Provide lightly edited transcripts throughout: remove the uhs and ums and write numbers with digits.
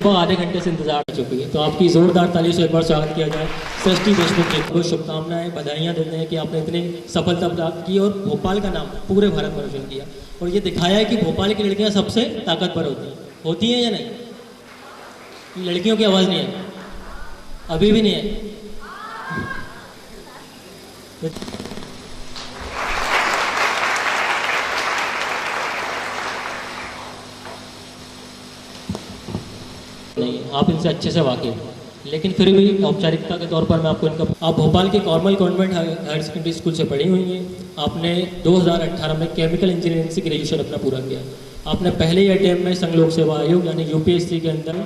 वो आधे घंटे से इंतजार कर चुकी है, तो आपकी ज़ोरदार ताली से एक बार स्वागत किया जाए। सृष्टि देशमुख जी को शुभकामनाएं, बधाइयाँ देते हैं कि आपने इतनी सफलता प्राप्त की और भोपाल का नाम पूरे भारत में रोशन किया और ये दिखाया है कि भोपाल की लड़कियाँ सबसे ताकतवर होती हैं या नहीं? लड़कियों की आवाज़ नहीं है, अभी भी नहीं है। नहीं, आप इनसे अच्छे से वाकिफ हैं, लेकिन फिर भी औपचारिकता के तौर पर मैं आपको इनका, आप भोपाल के कॉर्मल कॉन्वेंट हायर सेकेंडरी स्कूल से पढ़ी हुई हैं। आपने 2018 में केमिकल इंजीनियरिंग से ग्रेजुएशन अपना पूरा किया। आपने पहले ही अटेम्प्ट में संघ लोक सेवा आयोग यानी यूपीएससी के अंदर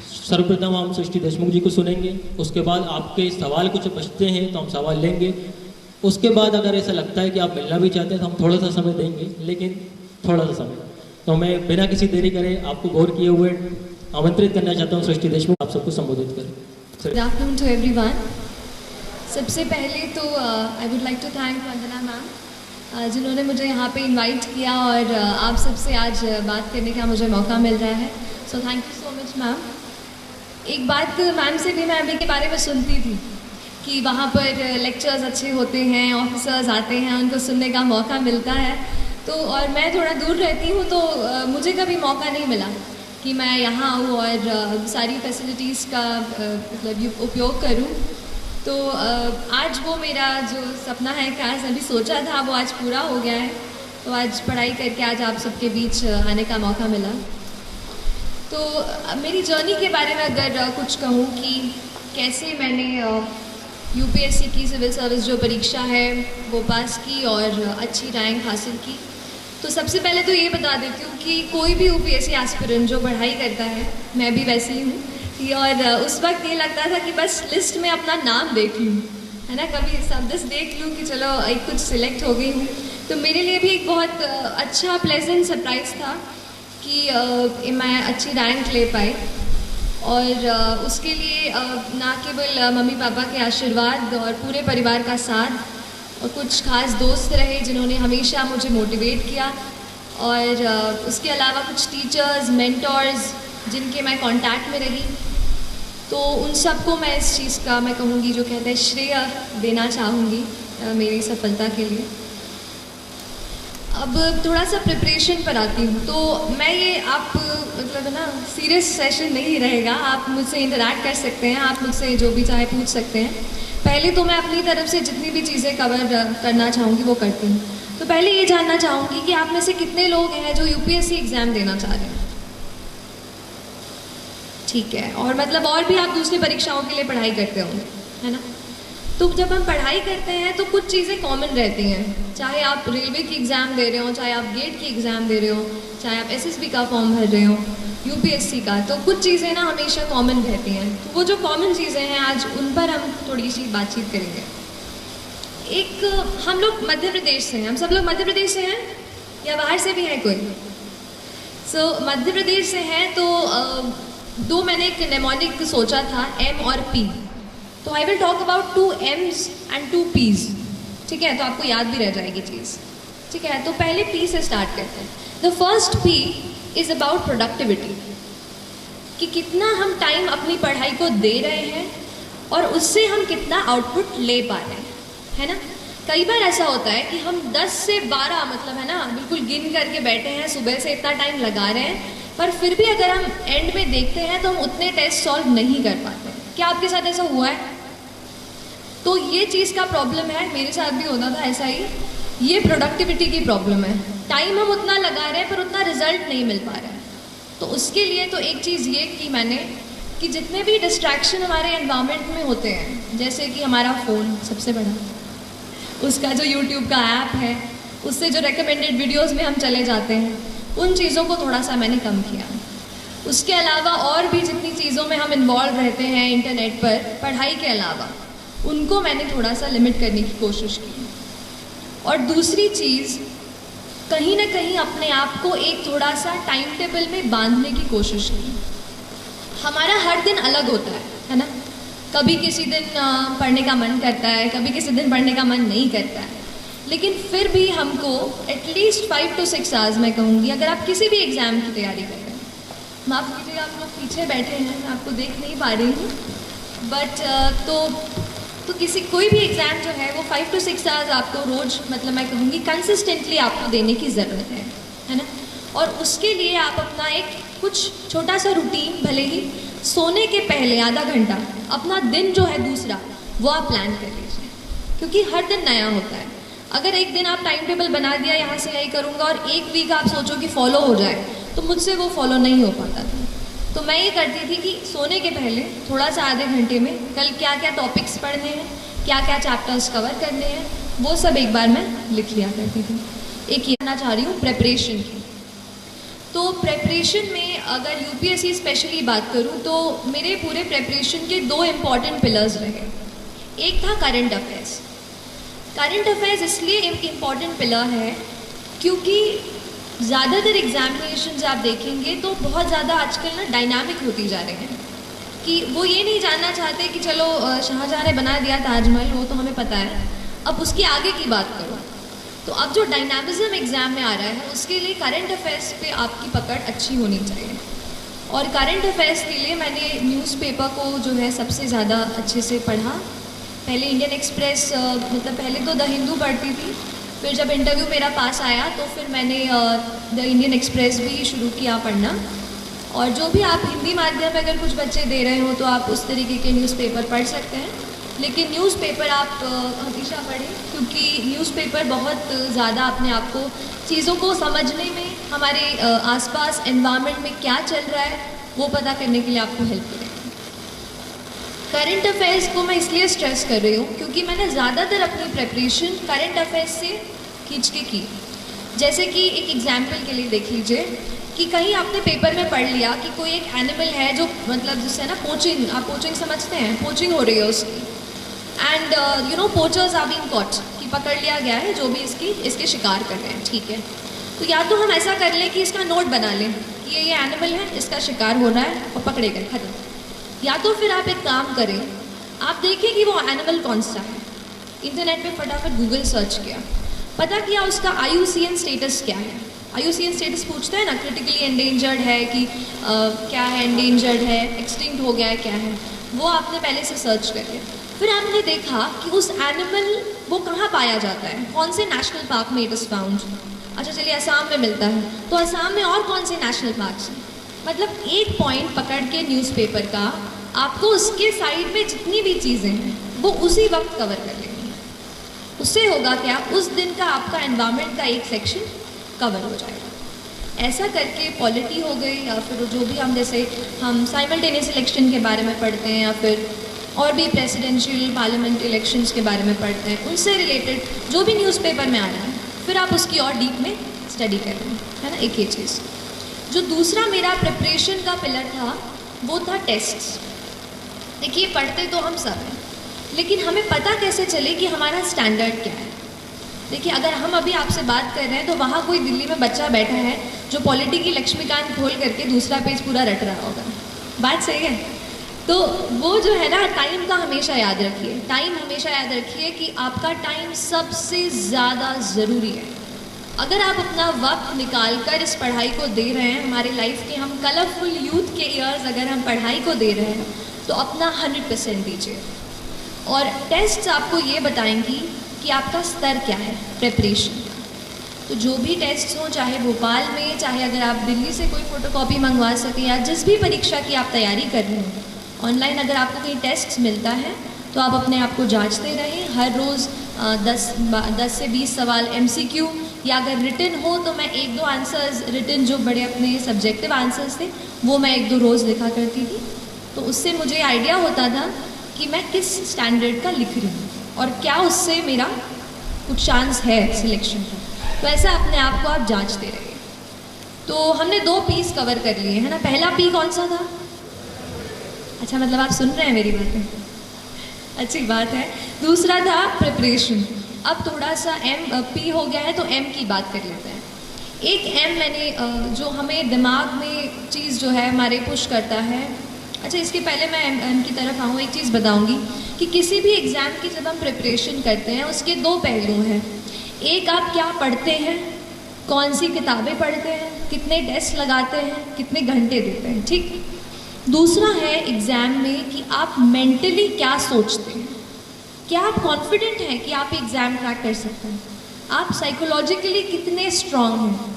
सर्वप्रथम हम सृष्टि देशमुख जी को सुनेंगे। उसके बाद आपके सवाल कुछ बचते हैं तो हम सवाल लेंगे। उसके बाद अगर ऐसा लगता है कि आप मिलना भी चाहते हैं तो हम थोड़ा सा समय देंगे, लेकिन थोड़ा सा समय। तो मैं बिना किसी देरी करे आपको गौर किए हुए आमंत्रित करना चाहता हूँ सृष्टि देशमुख, आप सबको संबोधित करें। Good afternoon to everyone. सबसे पहले तो I would like to thank Vandana ma'am जिन्होंने मुझे यहाँ पे इनवाइट किया और आप सबसे आज बात करने का मुझे मौका मिल रहा है। So thank you so much ma'am. एक बात मैम से भी मैं अभी के बारे में सुनती थी कि वहाँ पर लेक्चर्स अच्छे होते हैं, ऑफिसर्स आते हैं, उनको सुनने का मौका मिलता है। तो और मैं थोड़ा दूर रहती हूँ तो मुझे कभी मौका नहीं मिला कि मैं यहाँ आऊँ और सारी फैसिलिटीज़ का मतलब उपयोग करूँ। तो आज वो मेरा जो सपना है, काश अभी सोचा था, वो आज पूरा हो गया है। तो आज पढ़ाई करके आज आप सबके बीच आने का मौका मिला। तो मेरी जर्नी के बारे में अगर कुछ कहूँ कि कैसे मैंने यूपीएससी की सिविल सर्विस जो परीक्षा है वो पास की और अच्छी रैंक हासिल की। तो सबसे पहले तो ये बता देती हूँ कि कोई भी यूपीएससी एस्पिरेंट जो पढ़ाई करता है, मैं भी वैसे ही हूँ, और उस वक्त ये लगता था कि बस लिस्ट में अपना नाम देख लूँ, है ना, कभी सब बस देख लूँ कि चलो एक कुछ सिलेक्ट हो गई हूँ। तो मेरे लिए भी एक बहुत अच्छा प्लेजेंट सरप्राइज़ था कि मैं अच्छी रैंक ले पाई। और उसके लिए ना केवल मम्मी पापा के आशीर्वाद और पूरे परिवार का साथ और कुछ खास दोस्त रहे जिन्होंने हमेशा मुझे मोटिवेट किया, और उसके अलावा कुछ टीचर्स, मेंटर्स जिनके मैं कांटेक्ट में रही। तो उन सबको मैं इस चीज़ का मैं कहूँगी जो कहते हैं श्रेय देना चाहूँगी मेरी सफलता के लिए। अब थोड़ा सा प्रिपरेशन पर आती हूँ। तो मैं ये आप मतलब है ना, सीरियस सेशन नहीं रहेगा, आप मुझसे इंटरैक्ट कर सकते हैं, आप मुझसे जो भी चाहे पूछ सकते हैं। पहले तो मैं अपनी तरफ से जितनी भी चीज़ें कवर करना चाहूँगी वो करती हूँ। तो पहले ये जानना चाहूँगी कि आप में से कितने लोग हैं जो यूपीएससी एग्ज़ाम देना चाह रहे हैं? ठीक है, और मतलब और भी आप दूसरी परीक्षाओं के लिए पढ़ाई करते होंगे, है ना। तो जब हम पढ़ाई करते हैं तो कुछ चीज़ें कॉमन रहती हैं, चाहे आप रेलवे की एग्ज़ाम दे रहे हो, चाहे आप गेट की एग्ज़ाम दे रहे हो, चाहे आप एसएसबी का फॉर्म भर रहे हो, यूपीएससी का। तो कुछ चीज़ें ना हमेशा कॉमन रहती हैं। तो वो जो कॉमन चीज़ें हैं आज उन पर हम थोड़ी सी बातचीत करेंगे। एक, हम लोग मध्य प्रदेश से हैं, हम सब लोग मध्य प्रदेश से हैं या बाहर से भी है कोई? मध्य प्रदेश से हैं। तो दो मैंने एक नेमोनिक सोचा था, एम और पी। तो I will talk about 2 M's and 2 P's। ठीक है, तो आपको याद भी रह जाएगी चीज़। ठीक है, तो पहले पी से स्टार्ट करते हैं। The first P is about productivity, कि कितना हम टाइम अपनी पढ़ाई को दे रहे हैं और उससे हम कितना आउटपुट ले पा रहे हैं, है ना। कई बार ऐसा होता है कि हम 10 से 12 मतलब है ना बिल्कुल गिन करके बैठे हैं, सुबह से इतना टाइम लगा रहे हैं, पर फिर भी अगर हम एंड में देखते हैं तो हम उतने टेस्ट सॉल्व नहीं कर पाते। क्या आपके साथ ऐसा हुआ है? तो ये चीज़ का प्रॉब्लम है, मेरे साथ भी होता था ऐसा ही। ये प्रोडक्टिविटी की प्रॉब्लम है, टाइम हम उतना लगा रहे हैं पर उतना रिजल्ट नहीं मिल पा रहा है। तो उसके लिए तो एक चीज़ ये की मैंने कि जितने भी डिस्ट्रैक्शन हमारे एनवायरनमेंट में होते हैं, जैसे कि हमारा फ़ोन सबसे बड़ा, उसका जो यूट्यूब का ऐप है, उससे जो रिकमेंडेड वीडियोस में हम चले जाते हैं, उन चीज़ों को थोड़ा सा मैंने कम किया। उसके अलावा और भी जितनी चीज़ों में हम इन्वॉल्व रहते हैं इंटरनेट पर पढ़ाई के अलावा, उनको मैंने थोड़ा सा लिमिट करने की कोशिश की। और दूसरी चीज़, कहीं ना कहीं अपने आप को एक थोड़ा सा टाइम टेबल में बांधने की कोशिश की। हमारा हर दिन अलग होता है ना। कभी किसी दिन पढ़ने का मन करता है, कभी किसी दिन पढ़ने का मन नहीं करता है, लेकिन फिर भी हमको एटलीस्ट 5 to 6 आवर्स मैं कहूँगी, अगर आप किसी भी एग्ज़ाम की तैयारी कर रहे हैं माफ़ कीजिएगा, आप लोग पीछे बैठे हैं, मैं आपको देख नहीं पा रही हूँ, बट तो किसी कोई भी एग्ज़ाम जो है वो 5 to 6 आवर्स आपको रोज़, मतलब मैं कहूँगी कंसिस्टेंटली आपको देने की ज़रूरत है ना। और उसके लिए आप अपना एक कुछ छोटा सा रूटीन, भले ही सोने के पहले आधा घंटा अपना दिन जो है दूसरा वो आप प्लान कर लीजिए, क्योंकि हर दिन नया होता है। अगर एक दिन आप टाइम टेबल बना दिया, यहाँ से यही करूँगा, और एक वीक आप सोचो कि फॉलो हो जाए, तो मुझसे वो फॉलो नहीं हो पाता था। तो मैं ये करती थी कि सोने के पहले थोड़ा सा आधे घंटे में कल क्या क्या टॉपिक्स पढ़ने हैं, क्या क्या चैप्टर्स कवर करने हैं, वो सब एक बार मैं लिख लिया करती थी। एक ये कहना चाह रही हूँ प्रेपरेशन की। तो प्रेपरेशन में अगर यूपीएससी स्पेशली बात करूँ तो मेरे पूरे प्रेपरेशन के 2 इम्पॉर्टेंट पिलर्स रहे। एक था करंट अफेयर्स। करंट अफेयर्स इसलिए एक इम्पॉर्टेंट पिलर है क्योंकि ज़्यादातर एग्जामिनेशन आप देखेंगे तो बहुत ज़्यादा आजकल ना डायनामिक होती जा रहे हैं, कि वो ये नहीं जानना चाहते कि चलो शाहजहाँ ने बना दिया ताजमहल, वो तो हमें पता है, अब उसके आगे की बात करो। तो अब जो डायनामिज्म एग्ज़ाम में आ रहा है उसके लिए करंट अफेयर्स पे आपकी पकड़ अच्छी होनी चाहिए। और करंट अफेयर्स के लिए मैंने न्यूज़पेपर को जो है सबसे ज़्यादा अच्छे से पढ़ा। पहले इंडियन एक्सप्रेस, मतलब पहले तो द हिंदू पढ़ती थी, फिर जब इंटरव्यू मेरा पास आया तो फिर मैंने द इंडियन एक्सप्रेस भी शुरू किया पढ़ना। और जो भी आप हिंदी माध्यम में अगर कुछ बच्चे दे रहे हो तो आप उस तरीके के न्यूज़पेपर पढ़ सकते हैं, लेकिन न्यूज़पेपर आप हमेशा पढ़ें, क्योंकि न्यूज़पेपर बहुत ज़्यादा अपने आप को चीज़ों को समझने में, हमारे आसपास एनवायरनमेंट में क्या चल रहा है वो पता करने के लिए आपको हेल्प करेगा। करंट अफेयर्स को मैं इसलिए स्ट्रेस कर रही हूँ क्योंकि मैंने ज़्यादातर अपनी प्रेपरेशन करंट अफेयर्स से खींच के की। जैसे कि एक एग्जाम्पल के लिए देख लीजिए कि कहीं आपने पेपर में पढ़ लिया कि कोई एक एनिमल है जो, मतलब जिससे ना पोचिंग, आप पोचिंग समझते हैं, पोचिंग हो रही है उसकी, and you know poachers are being caught, कि पकड़ लिया गया है जो भी इसके शिकार कर रहे हैं, ठीक है। तो या तो हम ऐसा कर लें कि इसका नोट बना लें कि ये एनिमल है, इसका शिकार हो रहा है और पकड़े गए, खत्म। या तो फिर आप एक काम करें, आप देखें कि वो एनिमल कौन सा है, इंटरनेट पे फटाफट गूगल सर्च किया, पता किया उसका IUCN स्टेटस क्या है। IUCN स्टेटस पूछते हैं ना, क्रिटिकली एंडेंजर्ड है कि क्या है, एंडेंजर्ड है, एक्सटिंक्ट हो गया है, क्या है, वो आपने पहले से सर्च कर लिया। फिर आपने देखा कि उस एनिमल वो कहाँ पाया जाता है, कौन से नेशनल पार्क में इट इज़ फाउंड। अच्छा चलिए असम में मिलता है, तो असम में और कौन से नेशनल पार्क्स हैं। मतलब एक पॉइंट पकड़ के न्यूज़पेपर का आपको उसके साइड में जितनी भी चीज़ें हैं वो उसी वक्त कवर कर लेंगे। उससे होगा क्या, उस दिन का आपका एनवायरनमेंट का एक सेक्शन कवर हो जाएगा। ऐसा करके पॉलिटी हो गई, या फिर जो भी हम, जैसे हम साइमल्टेनियस इलेक्शन के बारे में पढ़ते हैं, या फिर और भी प्रेसिडेंशियल पार्लियामेंट इलेक्शंस के बारे में पढ़ते हैं, उनसे रिलेटेड जो भी न्यूज़पेपर में आ रहा है, फिर आप उसकी और डीप में स्टडी कर रहे हैं, है ना। एक ये चीज़। जो दूसरा मेरा प्रिपरेशन का पिलर था वो था टेस्ट्स। देखिए पढ़ते तो हम सब हैं, लेकिन हमें पता कैसे चले कि हमारा स्टैंडर्ड क्या है। देखिए अगर हम अभी आपसे बात कर रहे हैं तो वहाँ कोई दिल्ली में बच्चा बैठा है जो पॉलिटी की लक्ष्मीकांत खोल करके दूसरा पेज पूरा रट रहा होगा, बात सही है। तो वो जो है ना, टाइम का हमेशा याद रखिए, टाइम हमेशा याद रखिए कि आपका टाइम सबसे ज़्यादा ज़रूरी है। अगर आप अपना वक्त निकाल कर इस पढ़ाई को दे रहे हैं, हमारे लाइफ के हम कलरफुल यूथ के ईयर्स अगर हम पढ़ाई को दे रहे हैं तो अपना 100% दीजिए। और टेस्ट्स आपको ये बताएंगी कि आपका स्तर क्या है प्रेपरेशन का। तो जो भी टेस्ट्स हों, चाहे भोपाल में, चाहे अगर आप दिल्ली से कोई फ़ोटोकॉपी मंगवा सकें, या जिस भी परीक्षा की आप तैयारी कर रहे हैं, ऑनलाइन अगर आपको कहीं टेस्ट्स मिलता है तो आप अपने आप को जांचते रहें। हर रोज़ 10 से 20 सवाल MCQ, या अगर रिटन हो तो मैं 1-2 आंसर्स रिटन, जो बड़े अपने सब्जेक्टिव आंसर्स थे, वो मैं 1-2 रोज़ लिखा करती थी। तो उससे मुझे आइडिया होता था कि मैं किस स्टैंडर्ड का लिख रही हूँ और क्या उससे मेरा कुछ चांस है सिलेक्शन का। तो ऐसा अपने आप को आप जांचते रहिए। तो हमने 2 पीस कवर कर लिए है ना। पहला पी कौन सा था? अच्छा, मतलब आप सुन रहे हैं मेरी बातें, अच्छी बात है। दूसरा था प्रिपरेशन। अब थोड़ा सा पी हो गया है तो M की बात कर लेते हैं। एक M मैंने जो हमें दिमाग में चीज़ जो है हमारे पुश करता है। अच्छा, इसके पहले मैं M की तरफ आऊँ, एक चीज़ बताऊँगी कि किसी भी एग्ज़ाम की जब हम प्रिपरेशन करते हैं उसके 2 पहलू हैं। एक, आप क्या पढ़ते हैं, कौन सी किताबें पढ़ते हैं, कितने टेस्ट लगाते हैं, कितने घंटे देते हैं, ठीक। दूसरा है एग्ज़ाम में कि आप मेंटली क्या सोचते हैं, क्या आप कॉन्फिडेंट हैं कि आप एग्ज़ाम क्रैक कर सकते हैं, आप साइकोलॉजिकली कितने स्ट्रांग हैं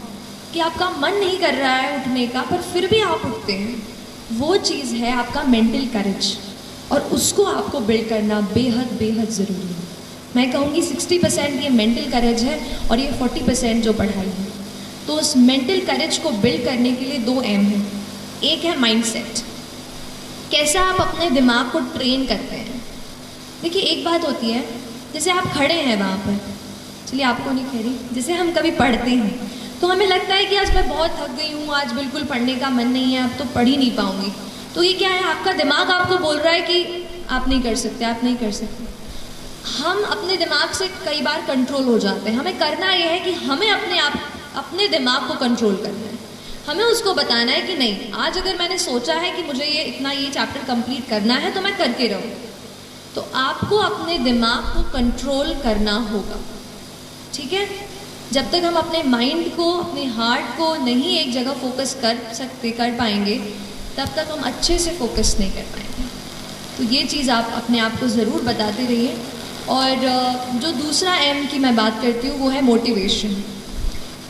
कि आपका मन नहीं कर रहा है उठने का पर फिर भी आप उठते हैं। वो चीज़ है आपका मेंटल करेज, और उसको आपको बिल्ड करना बेहद बेहद ज़रूरी है। मैं कहूँगी 60% ये मेंटल करेज है और ये 40% जो पढ़ाई है। तो उस मेंटल करेज को बिल्ड करने के लिए 2 एम हैं। एक है माइंडसेट, कैसा आप अपने दिमाग को ट्रेन करते हैं। देखिए एक बात होती है, जैसे आप खड़े हैं वहाँ पर, चलिए आपको नहीं कह रही, जैसे हम कभी पढ़ते हैं तो हमें लगता है कि आज मैं बहुत थक गई हूँ, आज बिल्कुल पढ़ने का मन नहीं है, अब तो पढ़ ही नहीं पाऊँगी। तो ये क्या है, आपका दिमाग आपको बोल रहा है कि आप नहीं कर सकते, आप नहीं कर सकते। हम अपने दिमाग से कई बार कंट्रोल हो जाते हैं। हमें करना ये है कि हमें अपने दिमाग को कंट्रोल करना है। हमें उसको बताना है कि नहीं, आज अगर मैंने सोचा है कि मुझे ये चैप्टर कंप्लीट करना है तो मैं करके रहूँ। तो आपको अपने दिमाग को कंट्रोल करना होगा, ठीक है। जब तक हम अपने माइंड को, अपने हार्ट को नहीं एक जगह फोकस कर पाएंगे, तब तक हम अच्छे से फोकस नहीं कर पाएंगे। तो ये चीज़ आप अपने आप को ज़रूर बताते रहिए। और जो दूसरा एम की मैं बात करती हूँ वो है मोटिवेशन।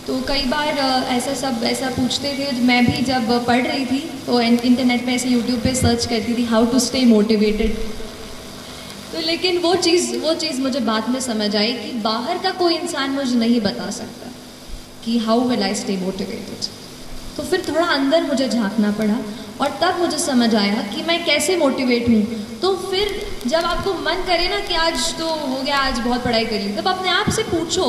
तो कई बार ऐसा पूछते थे, मैं भी जब पढ़ रही थी तो इंटरनेट पे ऐसे यूट्यूब पे सर्च करती थी हाउ टू स्टे मोटिवेटेड। तो लेकिन वो चीज़ मुझे बाद में समझ आई कि बाहर का कोई इंसान मुझे नहीं बता सकता कि how will I stay motivated. तो फिर थोड़ा अंदर मुझे झांकना पड़ा और तब मुझे समझ आया कि मैं कैसे मोटिवेट हूँ। तो फिर जब आपको मन करे ना कि आज तो हो गया, आज बहुत पढ़ाई कर ली, तब अपने आप से पूछो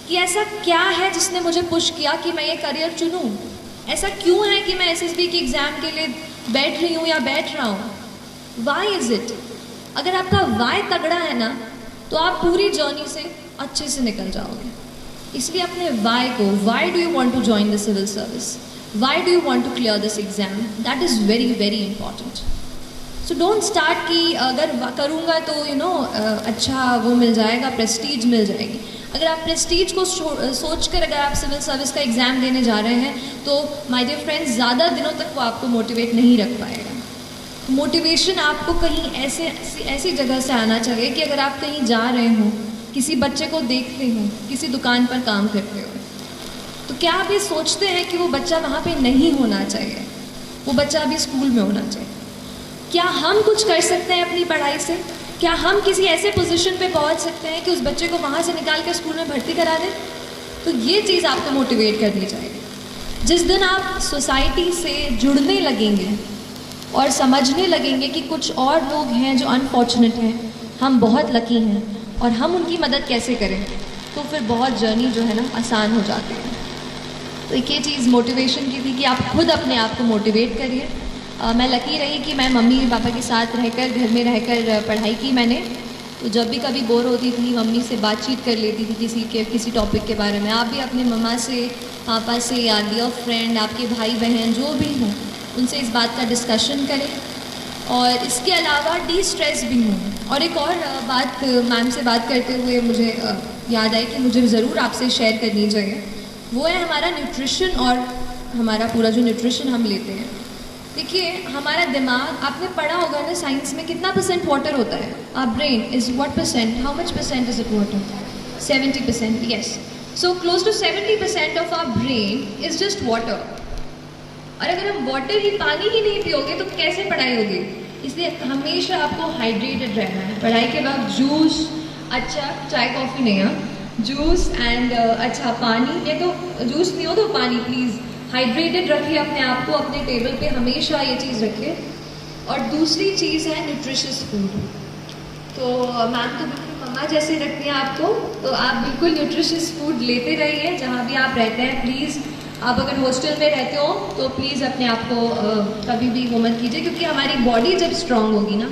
कि ऐसा क्या है जिसने मुझे पुश किया कि मैं ये करियर चुनूँ। ऐसा क्यों है कि मैं एसएसबी के एग्ज़ाम के लिए बैठ रही हूँ या बैठ रहा हूँ। Why is it. अगर आपका वाई तगड़ा है ना तो आप पूरी जर्नी से अच्छे से निकल जाओगे। इसलिए अपने वाई को, why do you want to join the civil service, why do you want to clear this exam, that is very very important. So don't start कि अगर करूँगा तो अच्छा वो मिल जाएगा, प्रेस्टीज मिल जाएगी। अगर आप प्रेस्टीज को सोच कर अगर आप सिविल सर्विस का एग्ज़ाम देने जा रहे हैं तो माय डियर फ्रेंड्स, ज़्यादा दिनों तक वो आपको मोटिवेट नहीं रख पाएगा। मोटिवेशन आपको कहीं ऐसी जगह से आना चाहिए कि अगर आप कहीं जा रहे हो, किसी बच्चे को देखते हो, किसी दुकान पर काम करते हो, तो क्या आप ये सोचते हैं कि वो बच्चा वहाँ पे नहीं होना चाहिए, वो बच्चा अभी स्कूल में होना चाहिए। क्या हम कुछ कर सकते हैं अपनी पढ़ाई से? क्या हम किसी ऐसे पोजीशन पे पहुँच सकते हैं कि उस बच्चे को वहाँ से निकाल कर स्कूल में भर्ती करा दें? तो ये चीज़ आपको मोटिवेट करनी चाहिए। जिस दिन आप सोसाइटी से जुड़ने लगेंगे और समझने लगेंगे कि कुछ और लोग हैं जो अनफॉर्चुनेट हैं, हम बहुत लकी हैं और हम उनकी मदद कैसे करें, तो फिर बहुत जर्नी जो है ना आसान हो जाती है। तो एक ये चीज़ मोटिवेशन की थी कि आप खुद अपने आप को मोटिवेट करिए। मैं लकी रही कि मैं मम्मी पापा के साथ रहकर, घर में रहकर पढ़ाई की मैंने। तो जब भी कभी बोर होती थी, मम्मी से बातचीत कर लेती थी किसी टॉपिक के बारे में। आप भी अपने मम्मा से, पापा से या डियर फ्रेंड, आपके भाई बहन जो भी हों, उनसे इस बात का डिस्कशन करें। और इसके अलावा डी स्ट्रेस भी हूँ। और एक और बात मैम से बात करते हुए मुझे याद आई कि मुझे ज़रूर आपसे शेयर करनी चाहिए, वो है हमारा न्यूट्रिशन और हमारा पूरा जो न्यूट्रिशन हम लेते हैं। देखिए हमारा दिमाग, आपने पढ़ा होगा ना साइंस में, कितना % वाटर होता है? Our brain is what %, how much % is it water? 70%, yes. So close to 70% of our brain is just water. और अगर हम वाटर ही, पानी ही नहीं पियोगे तो कैसे पढ़ाई होगी? इसलिए हमेशा आपको हाइड्रेटेड रहना है। पढ़ाई के बाद जूस, अच्छा चाय कॉफ़ी नहीं है, जूस एंड अच्छा पानी, या तो जूस नहीं हो तो पानी, प्लीज़ हाइड्रेटेड रखिए अपने आप को। अपने टेबल पे हमेशा ये चीज़ रखिए। और दूसरी चीज़ है न्यूट्रिशियस फूड। तो मैम तो बिल्कुल मम्मा जैसे रखती हैं आपको, तो आप बिल्कुल न्यूट्रिशियस फूड लेते रहिए जहाँ भी आप रहते हैं। प्लीज़ आप अगर हॉस्टल में रहते हो तो प्लीज़ अपने आप को कभी भी वो मत कीजिए, क्योंकि हमारी बॉडी जब स्ट्रांग होगी ना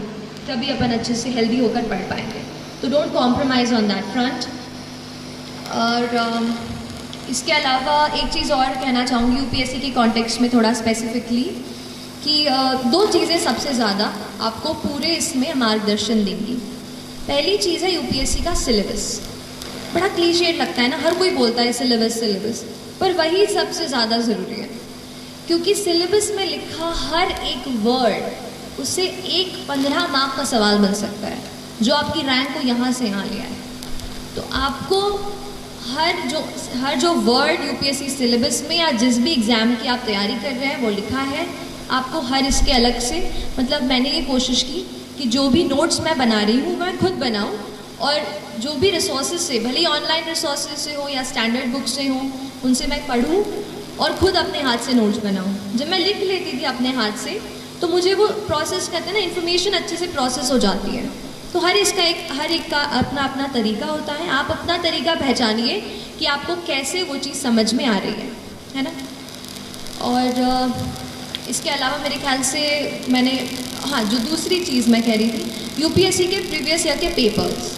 तभी अपन अच्छे से हेल्दी होकर पढ़ पाएंगे। तो don't compromise on that front. और इसके अलावा एक चीज़ और कहना चाहूँगी यूपीएससी के कॉन्टेक्स्ट में थोड़ा स्पेसिफिकली, कि 2 चीज़ें सबसे ज़्यादा आपको पूरे इसमें मार्गदर्शन देंगी। पहली चीज़ है यूपीएससी का सिलेबस। बड़ा क्लीशेड लगता है ना, हर कोई बोलता है सिलेबस सिलेबस, पर वही सबसे ज़्यादा ज़रूरी है, क्योंकि सिलेबस में लिखा हर एक वर्ड उससे एक 15 मार्क का सवाल बन सकता है, जो आपकी रैंक को यहाँ से यहाँ ले आए। तो आपको हर जो वर्ड यूपीएससी सिलेबस में या जिस भी एग्ज़ाम की आप तैयारी कर रहे हैं वो लिखा है, आपको हर इसके अलग से, मतलब मैंने ये कोशिश की कि जो भी नोट्स मैं बना रही हूँ मैं खुद बनाऊँ, और जो भी रिसोर्सेज से, भले ही ऑनलाइन रिसोर्सेज से हो या स्टैंडर्ड बुक से हो, उनसे मैं पढ़ूँ और खुद अपने हाथ से नोट्स बनाऊँ। जब मैं लिख लेती थी अपने हाथ से तो मुझे वो प्रोसेस करते हैं ना, इन्फॉर्मेशन अच्छे से प्रोसेस हो जाती है। तो हर एक का अपना अपना तरीका होता है, आप अपना तरीका पहचानिए कि आपको कैसे वो चीज़ समझ में आ रही है ना। और इसके अलावा मेरे ख्याल से मैंने, हाँ, जो दूसरी चीज़ मैं कह रही थी, यूपीएससी के प्रीवियस ईयर के पेपर्स,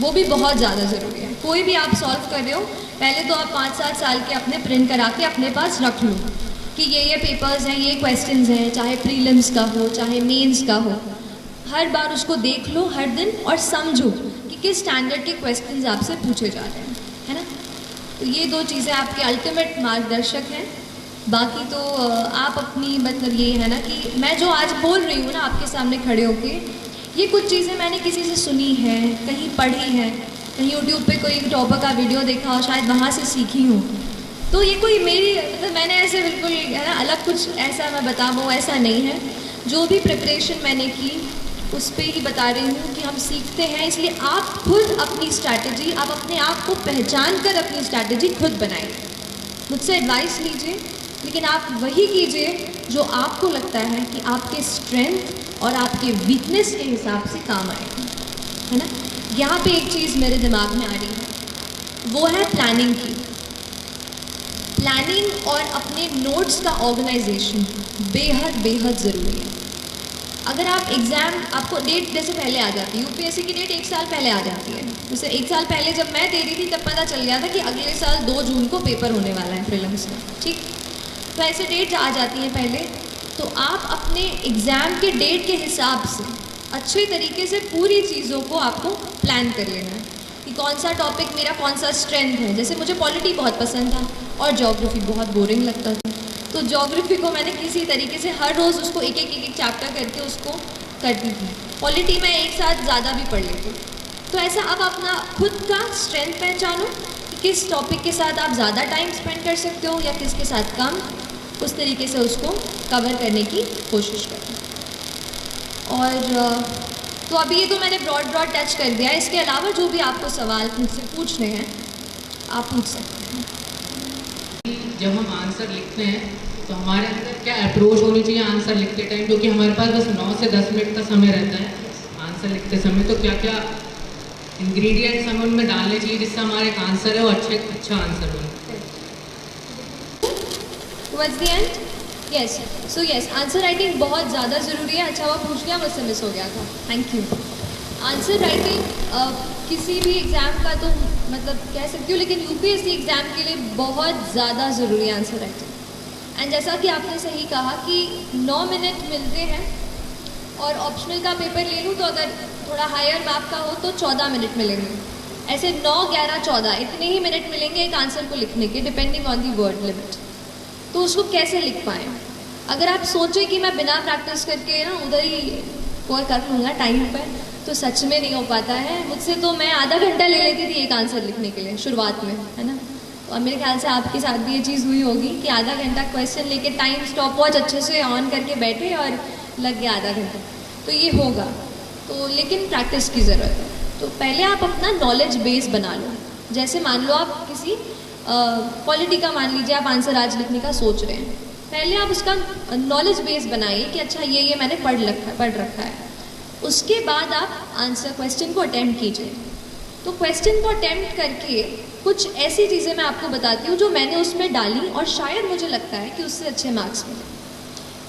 वो भी बहुत ज़्यादा ज़रूरी है। कोई भी आप सॉल्व कर रहे हो, पहले तो आप 5-7 साल के अपने प्रिंट करा के अपने पास रख लो कि ये पेपर्स हैं, ये क्वेश्चंस हैं, चाहे प्रीलिम्स का हो चाहे मेंस का हो। हर बार उसको देख लो हर दिन और समझो कि किस स्टैंडर्ड के क्वेश्चंस आपसे पूछे जा रहे हैं, है ना। तो ये 2 चीज़ें आपके अल्टीमेट मार्गदर्शक हैं। बाकी तो आप अपनी, मतलब ये है ना कि मैं जो आज बोल रही हूँ ना आपके सामने खड़े होके, ये कुछ चीज़ें मैंने किसी से सुनी है, कहीं पढ़ी है, कहीं यूट्यूब पे कोई टॉपर का वीडियो देखा और शायद वहाँ से सीखी हूँ। तो ये कोई मेरी, मतलब मैंने ऐसे बिल्कुल, है ना, अलग कुछ ऐसा मैं बता वो ऐसा नहीं है। जो भी प्रिपरेशन मैंने की उस पर ही बता रही हूँ कि हम सीखते हैं, इसलिए आप खुद अपनी स्ट्रैटेजी, आप अपने आप को पहचान कर अपनी स्ट्रैटेजी खुद बनाइए। मुझसे एडवाइस लीजिए, लेकिन आप वही कीजिए जो आपको लगता है कि आपके स्ट्रेंथ और आपके वीकनेस के हिसाब से काम आएगा, है ना। यहाँ पे एक चीज़ मेरे दिमाग में आ रही है, वो है प्लानिंग की। प्लानिंग और अपने नोट्स का ऑर्गेनाइजेशन बेहद ज़रूरी है। अगर आप एग्ज़ाम, आपको डेट जैसे पहले आ जाती है, यूपीएससी की डेट 1 साल पहले आ जाती है। जैसे 1 साल पहले जब मैं दे रही थी तब पता चल गया था कि अगले साल 2 जून को पेपर होने वाला है प्रीलिम्स का, ठीक। तो ऐसे डेट आ जाती हैं पहले, तो आप अपने एग्ज़ाम के डेट के हिसाब से अच्छे तरीके से पूरी चीज़ों को आपको प्लान कर लेना है कि कौन सा टॉपिक मेरा कौन सा स्ट्रेंथ है। जैसे मुझे पॉलिटी बहुत पसंद था और ज्योग्राफी बहुत बोरिंग लगता था, तो ज्योग्राफी को मैंने किसी तरीके से हर रोज़ उसको एक चैप्टर करके उसको करती थी। पॉलिटी में एक साथ ज़्यादा भी पढ़ लेती। तो ऐसा आप अपना खुद का स्ट्रेंथ पहचानो कि किस टॉपिक के साथ आप ज़्यादा टाइम स्पेंड कर सकते हो या किसके साथ कम, उस तरीके से उसको कवर करने की कोशिश करें। और तो अभी ये तो मैंने ब्रॉड टच कर दिया है। इसके अलावा जो भी आपको सवाल मुझसे पूछने हैं आप पूछ सकते हैं। जब हम आंसर लिखते हैं तो हमारे अंदर क्या अप्रोच होनी चाहिए आंसर लिखते टाइम, क्योंकि हमारे पास बस 9 से 10 मिनट का समय रहता है आंसर लिखते समय, तो क्या क्या इंग्रेडिएंट्स हमें उनमें डालने चाहिए जिससे हमारा एक आंसर है वो अच्छा आंसर बने। Towards the end? Yes. So yes, answer writing बहुत ज़्यादा ज़रूरी है। अच्छा हुआ पूछ लिया, मुझसे मिस हो गया था, थैंक यू। आंसर राइटिंग किसी भी एग्ज़ाम का तो मतलब कह सकती हूँ, लेकिन यूपीएससी एग्ज़ाम के लिए बहुत ज़्यादा ज़रूरी है आंसर राइटिंग। एंड जैसा कि आपने सही कहा कि 9 मिनट मिलते हैं, और ऑप्शनल का पेपर ले लूँ तो अगर थोड़ा हायर मार्क का हो तो 14 मिनट मिलेंगे। ऐसे 9, 11, 14 इतने ही मिनट मिलेंगे एक आंसर को लिखने के, depending on the word limit. तो उसको कैसे लिख पाएँ? अगर आप सोचें कि मैं बिना प्रैक्टिस करके ना उधर ही कोई कर लूँगा टाइम पर, तो सच में नहीं हो पाता है। मुझसे तो मैं आधा घंटा ले लेती थी एक आंसर लिखने के लिए शुरुआत में, है ना। और मेरे ख्याल से आपके साथ भी ये चीज़ हुई होगी कि आधा घंटा क्वेश्चन लेके टाइम स्टॉप वॉच अच्छे से ऑन करके बैठे और लग गया आधा घंटा, तो ये होगा। तो लेकिन प्रैक्टिस की ज़रूरत है। तो पहले आप अपना नॉलेज बेस बना लो। जैसे मान लो आप किसी पॉलिटी का मान लीजिए आप आंसर आज लिखने का सोच रहे हैं, पहले आप उसका नॉलेज बेस बनाइए कि अच्छा ये मैंने पढ़ रखा है। उसके बाद आप आंसर क्वेश्चन को अटेम्प्ट कीजिए। तो क्वेश्चन को अटेम्प्ट करके कुछ ऐसी चीज़ें मैं आपको बताती हूँ जो मैंने उसमें डाली और शायद मुझे लगता है कि उससे अच्छे मार्क्स मिले।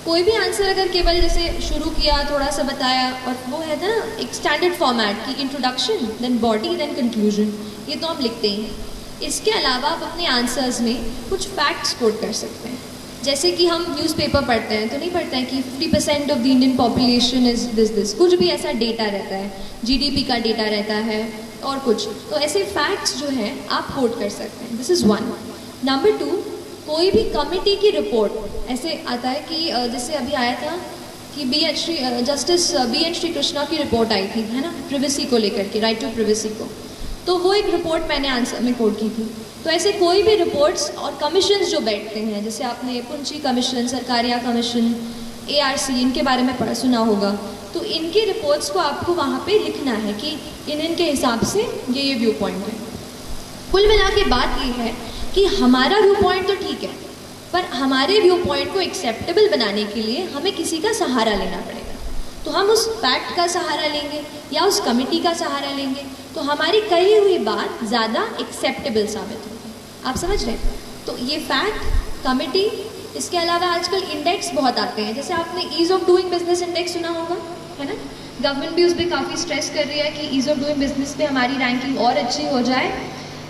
कोई भी आंसर अगर केवल जैसे शुरू किया, थोड़ा सा बताया, और वो है ना एक स्टैंडर्ड फॉर्मेट की introduction, then body, then conclusion, ये तो हम लिखते ही हैं। इसके अलावा आप अपने आंसर्स में कुछ फैक्ट्स कोट कर सकते हैं। जैसे कि हम न्यूज़पेपर पढ़ते हैं तो नहीं पढ़ते हैं कि 50% of the Indian population is this, कुछ भी ऐसा डेटा रहता है, जीडीपी का डेटा रहता है और कुछ, तो ऐसे फैक्ट्स जो हैं आप कोट कर सकते हैं। This is 1। नंबर 2, कोई भी कमिटी की रिपोर्ट ऐसे आता है कि जैसे अभी आया था कि justice B N Srikrishna की रिपोर्ट आई थी, है ना, प्रिवेसी को लेकर के, राइट टू प्रिवेसी को, तो वो एक रिपोर्ट मैंने आंसर में कोट की थी। तो ऐसे कोई भी रिपोर्ट्स और कमीशंस जो बैठते हैं, जैसे आपने पुंची कमीशन, सरकारिया कमीशन, ARC, इनके बारे में सुना होगा, तो इनकी रिपोर्ट्स को आपको वहाँ पे लिखना है कि इनके हिसाब से ये व्यू पॉइंट है। कुल मिला के बात ये है कि हमारा व्यू पॉइंट तो ठीक है, पर हमारे व्यू पॉइंट को एक्सेप्टेबल बनाने के लिए हमें किसी का सहारा लेना पड़ेगा। तो हम उस फैक्ट का सहारा लेंगे या उस कमिटी का सहारा लेंगे, तो हमारी कही हुई बात ज़्यादा एक्सेप्टेबल साबित होगी। आप समझ रहे हैं? तो ये फैक्ट, कमिटी, इसके अलावा आजकल इंडेक्स बहुत आते हैं, जैसे आपने ease of doing business index सुना होगा, है ना। गवर्नमेंट भी उस पर काफ़ी स्ट्रेस कर रही है कि ईज़ ऑफ डूइंग बिजनेस पे हमारी रैंकिंग और अच्छी हो जाए।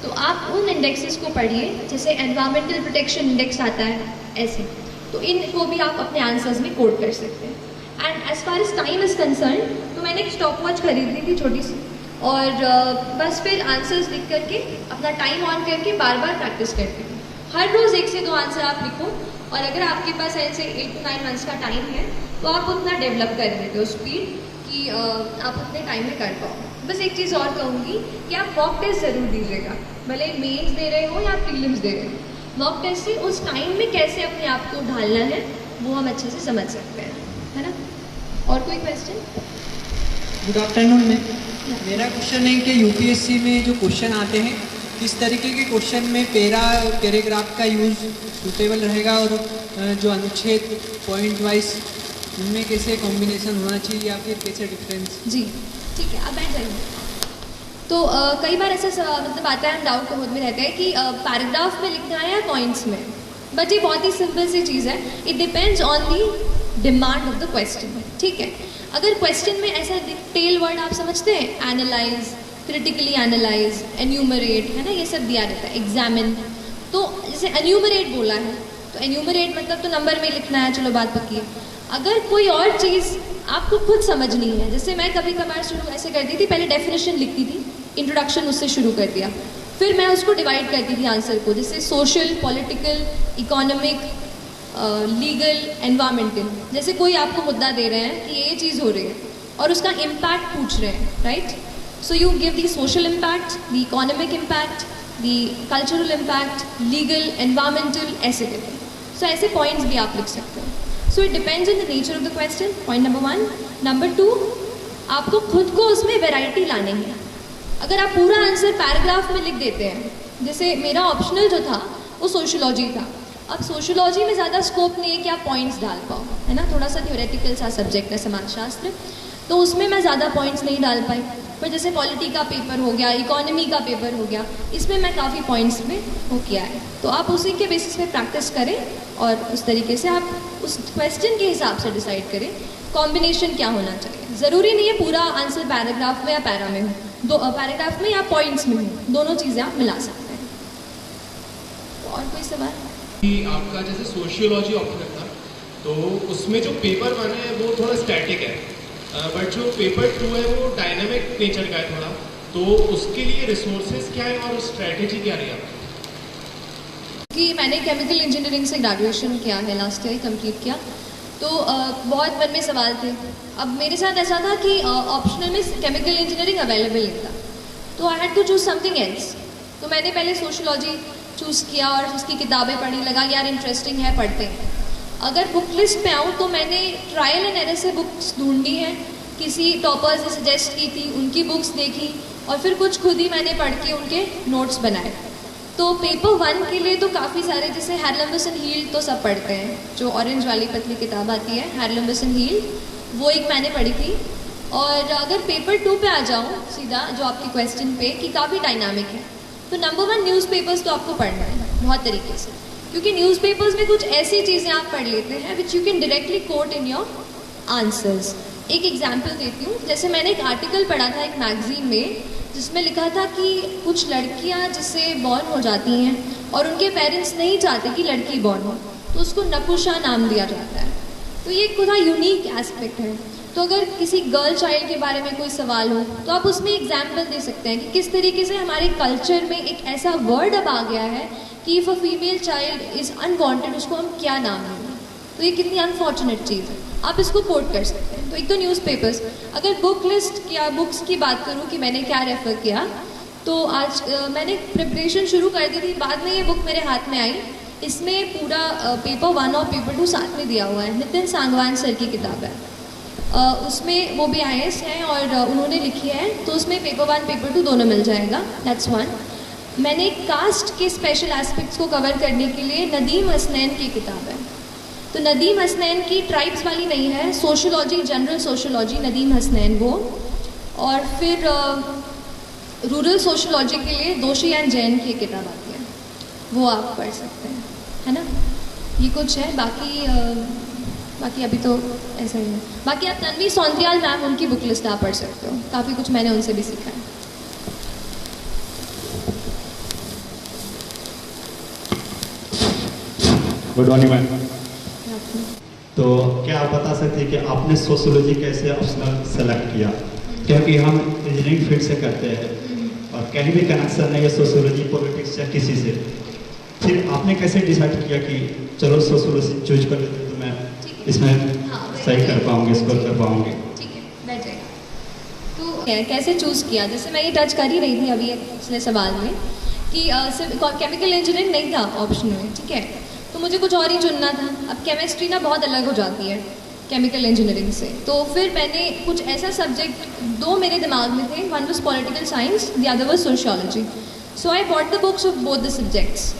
तो आप उन इंडेक्सेस को पढ़िए, जैसे एनवायरमेंटल प्रोटेक्शन इंडेक्स आता है, ऐसे, तो इनको भी आप अपने आंसर्स में कोट कर सकते हैं। And as far as time is concern, तो मैंने एक स्टॉप वॉच खरीदी थी छोटी सी, और बस फिर आंसर्स लिख करके अपना टाइम ऑन करके बार बार प्रैक्टिस करती थी। हर रोज़ 1 से 2 आंसर आप लिखो, और अगर आपके पास ऐसे 8 to 9 मंथ्स का टाइम है तो आप उतना डेवलप कर लेते हो स्पीड कि आप उतने टाइम में कर पाओ। बस एक चीज़ और कहूँगी कि आप मॉक टेस्ट ज़रूर दीजिएगा, भले मेंस दे रहे हो या प्रीलिम्स दे रहे हो। मॉक टेस्ट से उस टाइम में कैसे अपने आप को ढालना है वो हम अच्छे से समझ सकते हैं, है ना। और कोई क्वेश्चन? गुड आफ्टरनून मैम, मेरा क्वेश्चन है कि यूपीएससी में जो क्वेश्चन आते हैं, किस तरीके के क्वेश्चन में पैराग्राफ का यूज़ सूटेबल रहेगा, और जो अनुच्छेद पॉइंट वाइज उनमें कैसे कॉम्बिनेशन होना चाहिए या फिर कैसे डिफरेंस? जी ठीक है, आप बैठ जाइए। तो कई बार ऐसा मतलब आता है, हम डाउट होद में रहते हैं कि पैराग्राफ में लिखना है या पॉइंट्स में, बट ये बहुत ही सिंपल सी चीज़ है। It depends on the demand of the question, ठीक है। अगर क्वेश्चन में ऐसा टेल वर्ड आप समझते हैं, एनालाइज, क्रिटिकली एनालाइज, एन्यूमरेट, है ना, ये सब दिया रहता है, एग्जामिन। तो जैसे एन्यूमरेट बोला है, तो एन्यूमरेट मतलब तो नंबर में लिखना है, चलो बात पक्की है। अगर कोई और चीज़ आपको खुद समझनी है, जैसे मैं कभी कभार शुरू ऐसे करती थी, पहले डेफिनेशन लिखती थी, इंट्रोडक्शन उससे शुरू कर दिया, फिर मैं उसको डिवाइड करती थी आंसर को, जैसे social, political, economic, legal, environmental. जैसे कोई आपको मुद्दा दे रहे हैं कि ये चीज़ हो रही है और उसका इम्पैक्ट पूछ रहे हैं, right. So you give the social impact, the economic impact, the cultural impact, legal, environmental, ऐसे करके। सो ऐसे पॉइंट्स भी आप लिख सकते हो। So it depends on the nature of the question, point number 1। Number 2, आपको खुद को उसमें वेराइटी लानी है। अगर आप पूरा आंसर पैराग्राफ में लिख देते हैं, जैसे मेरा ऑप्शनल जो था वो सोशियोलॉजी था, अब सोशियोलॉजी में ज़्यादा स्कोप नहीं है कि आप पॉइंट्स डाल पाओ, है ना, थोड़ा सा थ्योरेटिकल सा सब्जेक्ट है समाजशास्त्र, तो उसमें मैं ज़्यादा पॉइंट्स नहीं डाल पाई। पर जैसे पॉलिटी का पेपर हो गया, इकोनॉमी का पेपर हो गया, इसमें मैं काफ़ी पॉइंट्स में वो किया है। तो आप उसी के बेसिस पे प्रैक्टिस करें और उस तरीके से आप उस क्वेश्चन के हिसाब से डिसाइड करें कॉम्बिनेशन क्या होना चाहिए। ज़रूरी नहीं है पूरा आंसर पैराग्राफ में या पैरा में हो, पैराग्राफ में या पॉइंट्स में हो, दोनों चीज़ें आप मिला सकते हैं। तो और कोई सवाल? आपका जैसे सोशियोलॉजी ऑप्शनल था, तो उसमें जो पेपर 1 है वो थोड़ा स्टैटिक है, बट जो पेपर 2 है वो डायनामिक नेचर का है थोड़ा, तो उसके लिए रिसोर्सेज क्या है और स्ट्रैटेजी क्या रही आपकी? कि मैंने केमिकल इंजीनियरिंग से ग्रेजुएशन किया है, लास्ट ईयर कंप्लीट किया, तो बहुत मन में सवाल थे। अब मेरे साथ ऐसा था कि ऑप्शनल में केमिकल इंजीनियरिंग अवेलेबल नहीं था, तो I had to choose something else. तो मैंने पहले सोशियोलॉजी चूज़ किया और उसकी किताबें पढ़ी, लगा यार इंटरेस्टिंग है, पढ़ते हैं। अगर बुक लिस्ट पे आऊँ तो मैंने ट्रायल एंड एरर से बुक्स ढूंढी हैं, किसी टॉपर्स ने सजेस्ट की थी, उनकी बुक्स देखी, और फिर कुछ खुद ही मैंने पढ़ के उनके नोट्स बनाए। तो पेपर 1 के लिए तो काफ़ी सारे, जैसे हैरलम्बस एंड हील्ड तो सब पढ़ते हैं, जो ऑरेंज वाली पतली किताब आती है हैरलम्बस एंड हील्ड, वो एक मैंने पढ़ी थी। और अगर पेपर 2 पे आ जाऊँ सीधा, जो आपके क्वेश्चन पे कि काफ़ी डायनामिक है, तो नंबर 1 न्यूज़पेपर्स तो आपको पढ़ना है बहुत तरीके से, क्योंकि न्यूज़पेपर्स में कुछ ऐसी चीज़ें आप पढ़ लेते हैं which you can directly quote in your answers. एक एग्जांपल देती हूँ, जैसे मैंने एक आर्टिकल पढ़ा था एक मैगजीन में, जिसमें लिखा था कि कुछ लड़कियाँ जिससे बॉर्न हो जाती हैं और उनके पेरेंट्स नहीं चाहते कि लड़की बॉर्न हो, तो उसको नपुंसक नाम दिया जाता है। तो ये थोड़ा यूनिक एस्पेक्ट है। तो अगर किसी गर्ल चाइल्ड के बारे में कोई सवाल हो तो आप उसमें एग्जाम्पल दे सकते हैं कि किस तरीके से हमारे कल्चर में एक ऐसा वर्ड अब आ गया है कि if a female child is unwanted उसको हम क्या नाम देंगे। तो ये कितनी अनफॉर्चुनेट चीज़ है। आप इसको कोट कर सकते हैं। तो एक तो न्यूज़पेपर्स, अगर बुक लिस्ट या बुक्स की बात करूँ कि मैंने क्या रेफ़र किया, तो आज मैंने प्रिपरेशन शुरू कर दी थी, बाद में ये बुक मेरे हाथ में आई। इसमें पूरा पेपर 1 और पेपर 2 साथ में दिया हुआ है। नितिन सांगवान सर की किताब है। उसमें वो भी IAS हैं और उन्होंने लिखी है, तो उसमें पेपर 1 पेपर 2 दोनों मिल जाएगा। That's one. मैंने कास्ट के स्पेशल एस्पेक्ट्स को कवर करने के लिए नदीम हसनैन की किताब है। तो नदीम हसनैन की ट्राइब्स वाली नहीं है, sociology, general sociology, Nadeem Hasnain वो। और फिर रूरल सोशोलॉजी के लिए दोषी एंड जैन की किताब आती है, वो आप पढ़ सकते हैं, है ना। ये कुछ है, बाकी अभी तो ऐसा ही है। बाकी आप तन्वी सौंद्रियाल मैम, उनकी बुक लिस्ट आप पढ़ सकते हो, काफ़ी कुछ मैंने उनसे भी सीखा है। Good morning ma'am. तो क्या आप बता सकते हैं कि आपने सोशियोलॉजी कैसे ऑप्शनल सेलेक्ट किया? क्योंकि हम इंजीनियरिंग फील्ड से करते हैं और कहीं भी कनेक्शन नहीं है सोशियोलॉजी पॉलिटिक्स या किसी से। फिर आपने कैसे डिसाइड किया कि चलो सोशियोलॉजी चूज कर लेते तो मैं इसमें सही कर पाऊंगी, स्कोर कर पाऊंगी? ठीक है, बैठ जाएगा। तो कैसे चूज़ किया, जैसे मैं ये टच कर ही रही थी अभी पिछले सवाल में कि केमिकल इंजीनियरिंग नहीं था ऑप्शन में, ठीक है, तो मुझे कुछ और ही चुनना था। अब केमिस्ट्री ना बहुत अलग हो जाती है केमिकल इंजीनियरिंग से, तो फिर मैंने कुछ ऐसा सब्जेक्ट 2 मेरे दिमाग में थे, one was political science, the other was sociology. So I bought the books of both the subjects.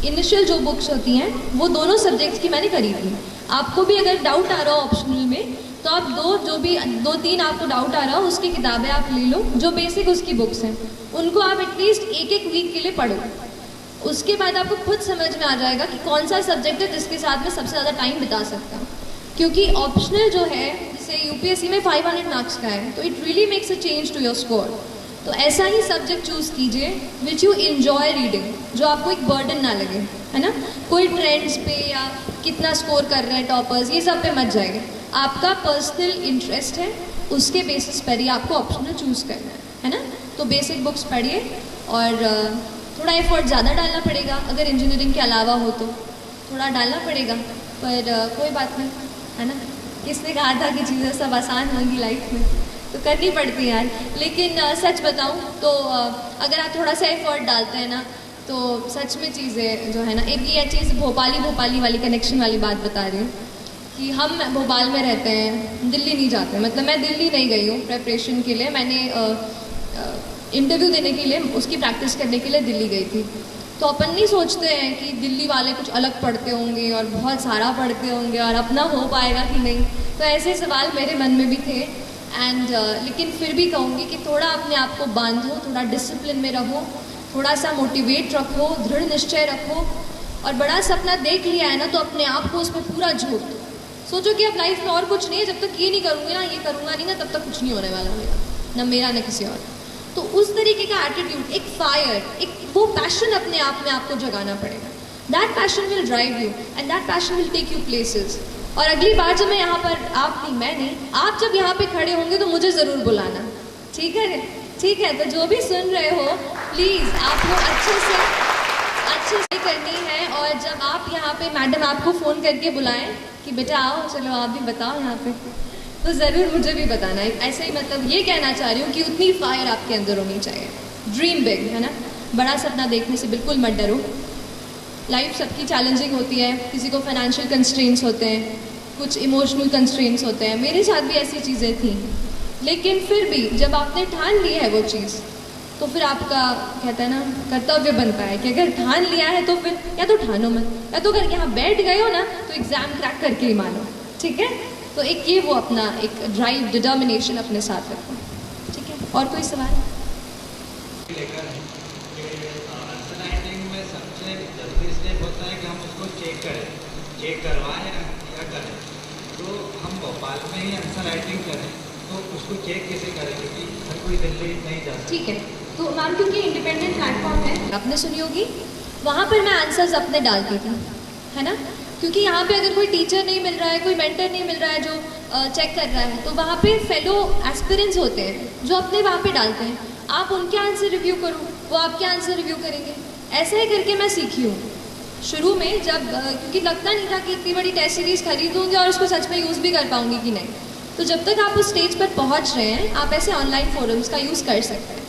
Initial जो बुक्स होती हैं वो दोनों सब्जेक्ट्स की मैंने खरीदी। आपको भी अगर डाउट आ रहा हो ऑप्शनल में, तो आप 2-3 आपको डाउट आ रहा हो उसकी किताबें आप ले लो, जो बेसिक उसकी बुक्स हैं उनको आप एटलीस्ट एक वीक के लिए पढ़ो। उसके बाद आपको खुद समझ में आ जाएगा कि कौन सा सब्जेक्ट है जिसके साथ में सबसे ज़्यादा टाइम बिता सकता हूँ। क्योंकि ऑप्शनल जो है, जैसे UPSC में 500 मार्क्स का है, तो it really makes a change to your score. तो ऐसा ही सब्जेक्ट चूज़ कीजिए विच यू इन्जॉय रीडिंग, जो आपको एक बर्डन ना लगे, है ना। कोई ट्रेंड्स पे या कितना स्कोर कर रहे हैं टॉपर्स, ये सब पे मत जाइए। आपका पर्सनल इंटरेस्ट है, उसके बेसिस पर ही आपको ऑप्शनल चूज़ करना है ना। तो बेसिक बुक्स पढ़िए और थोड़ा एफर्ट ज़्यादा डालना पड़ेगा, अगर इंजीनियरिंग के अलावा हो तो थोड़ा डालना पड़ेगा, पर कोई बात नहीं, है ना। किसने कहा था कि चीज़ें सब आसान होंगी लाइफ में, तो करनी पड़ती है यार। लेकिन सच बताऊं तो अगर आप थोड़ा सा एफर्ट डालते हैं ना, तो सच में चीज़ें जो है ना, एक ये चीज़ भोपाली वाली कनेक्शन वाली बात बता रही हूँ कि हम भोपाल में रहते हैं, दिल्ली नहीं जाते। मतलब मैं दिल्ली नहीं गई हूँ प्रेपरेशन के लिए, मैंने इंटरव्यू देने के लिए, उसकी प्रैक्टिस करने के लिए दिल्ली गई थी। तो अपन नहीं सोचते हैं कि दिल्ली वाले कुछ अलग पढ़ते होंगे और बहुत सारा पढ़ते होंगे और अपना हो पाएगा कि नहीं। तो ऐसे सवाल मेरे मन में भी थे लेकिन फिर भी कहूँगी कि थोड़ा अपने आप को बांधो, थोड़ा डिसिप्लिन में रहो, थोड़ा सा मोटिवेट रखो, दृढ़ निश्चय रखो, और बड़ा सपना देख लिया है ना तो अपने आप को उसमें पूरा झोंक दो। सोचो कि अब लाइफ में और कुछ नहीं है, जब तक ये नहीं करूँगी ना, ये करूँगा नहीं ना, तब तक कुछ नहीं होने वाला मेरा, ना मेरा ना किसी और। तो उस तरीके का एटीट्यूड, एक फायर, एक वो पैशन अपने आप में आपको जगाना पड़ेगा। That passion will drive you and that passion will take you places. और अगली बार जब मैं यहाँ पर, आप नहीं मैं नहीं, आप जब यहाँ पे खड़े होंगे तो मुझे ज़रूर बुलाना, ठीक है? ठीक है, तो जो भी सुन रहे हो प्लीज़ आप लोग अच्छे से करनी है। और जब आप यहाँ पे मैडम आपको फ़ोन करके बुलाएं कि बेटा आओ, चलो आप भी बताओ यहाँ पे, तो ज़रूर मुझे भी बताना है। ऐसे ही मतलब ये कहना चाह रही हूँ कि उतनी फायर आपके अंदर होनी चाहिए। ड्रीम बिग, है ना, बड़ा सपना देखने से बिल्कुल मत डरो। लाइफ सबकी चैलेंजिंग होती है, किसी को फाइनेंशियल कंस्ट्रेंट्स होते हैं, कुछ इमोशनल कंस्ट्रेंट्स होते हैं, मेरे साथ भी ऐसी चीज़ें थी। लेकिन फिर भी जब आपने ठान ली है वो चीज़, तो फिर आपका कहते हैं ना कर्तव्य बनता है कि अगर ठान लिया है तो फिर या तो ठानो मत, या तो अगर यहाँ बैठ गए हो ना तो एग्ज़ाम क्रैक करके ही मानो, ठीक है। तो एक ये वो अपना एक ड्राइव, डिटर्मिनेशन अपने साथ रखो, ठीक है। और कोई सवाल? में सबसे जरूरी स्टेप होता है कि हम उसको चेक करवाएं या करें। तो हम भोपाल में ही आंसर राइटिंग करें तो उसको चेक कैसे करें, क्योंकि हर कोई दिल्ली नहीं जाता। ठीक है, तो मैम क्योंकि इंडिपेंडेंट प्लेटफॉर्म है, आपने सुनी होगी, वहाँ पर मैं आंसर्स अपने डालती थी, है ना। क्योंकि यहाँ पे अगर कोई टीचर नहीं मिल रहा है, कोई मेंटर नहीं मिल रहा है जो चेक कर रहा है, तो वहाँ पे फेलो एस्पिरेंट्स होते हैं जो अपने वहाँ पे डालते हैं। आप उनके आंसर रिव्यू करो, वो आपके आंसर रिव्यू करेंगे। ऐसे ही करके मैं सीखी हूँ। शुरू में जब क्योंकि लगता नहीं था कि इतनी बड़ी टेस्ट सीरीज़ खरीदूंगी और उसको सच में यूज़ भी कर पाऊंगी कि नहीं। तो जब तक आप उस स्टेज पर पहुंच रहे हैं, आप ऐसे ऑनलाइन फोरम्स का यूज़ कर सकते हैं।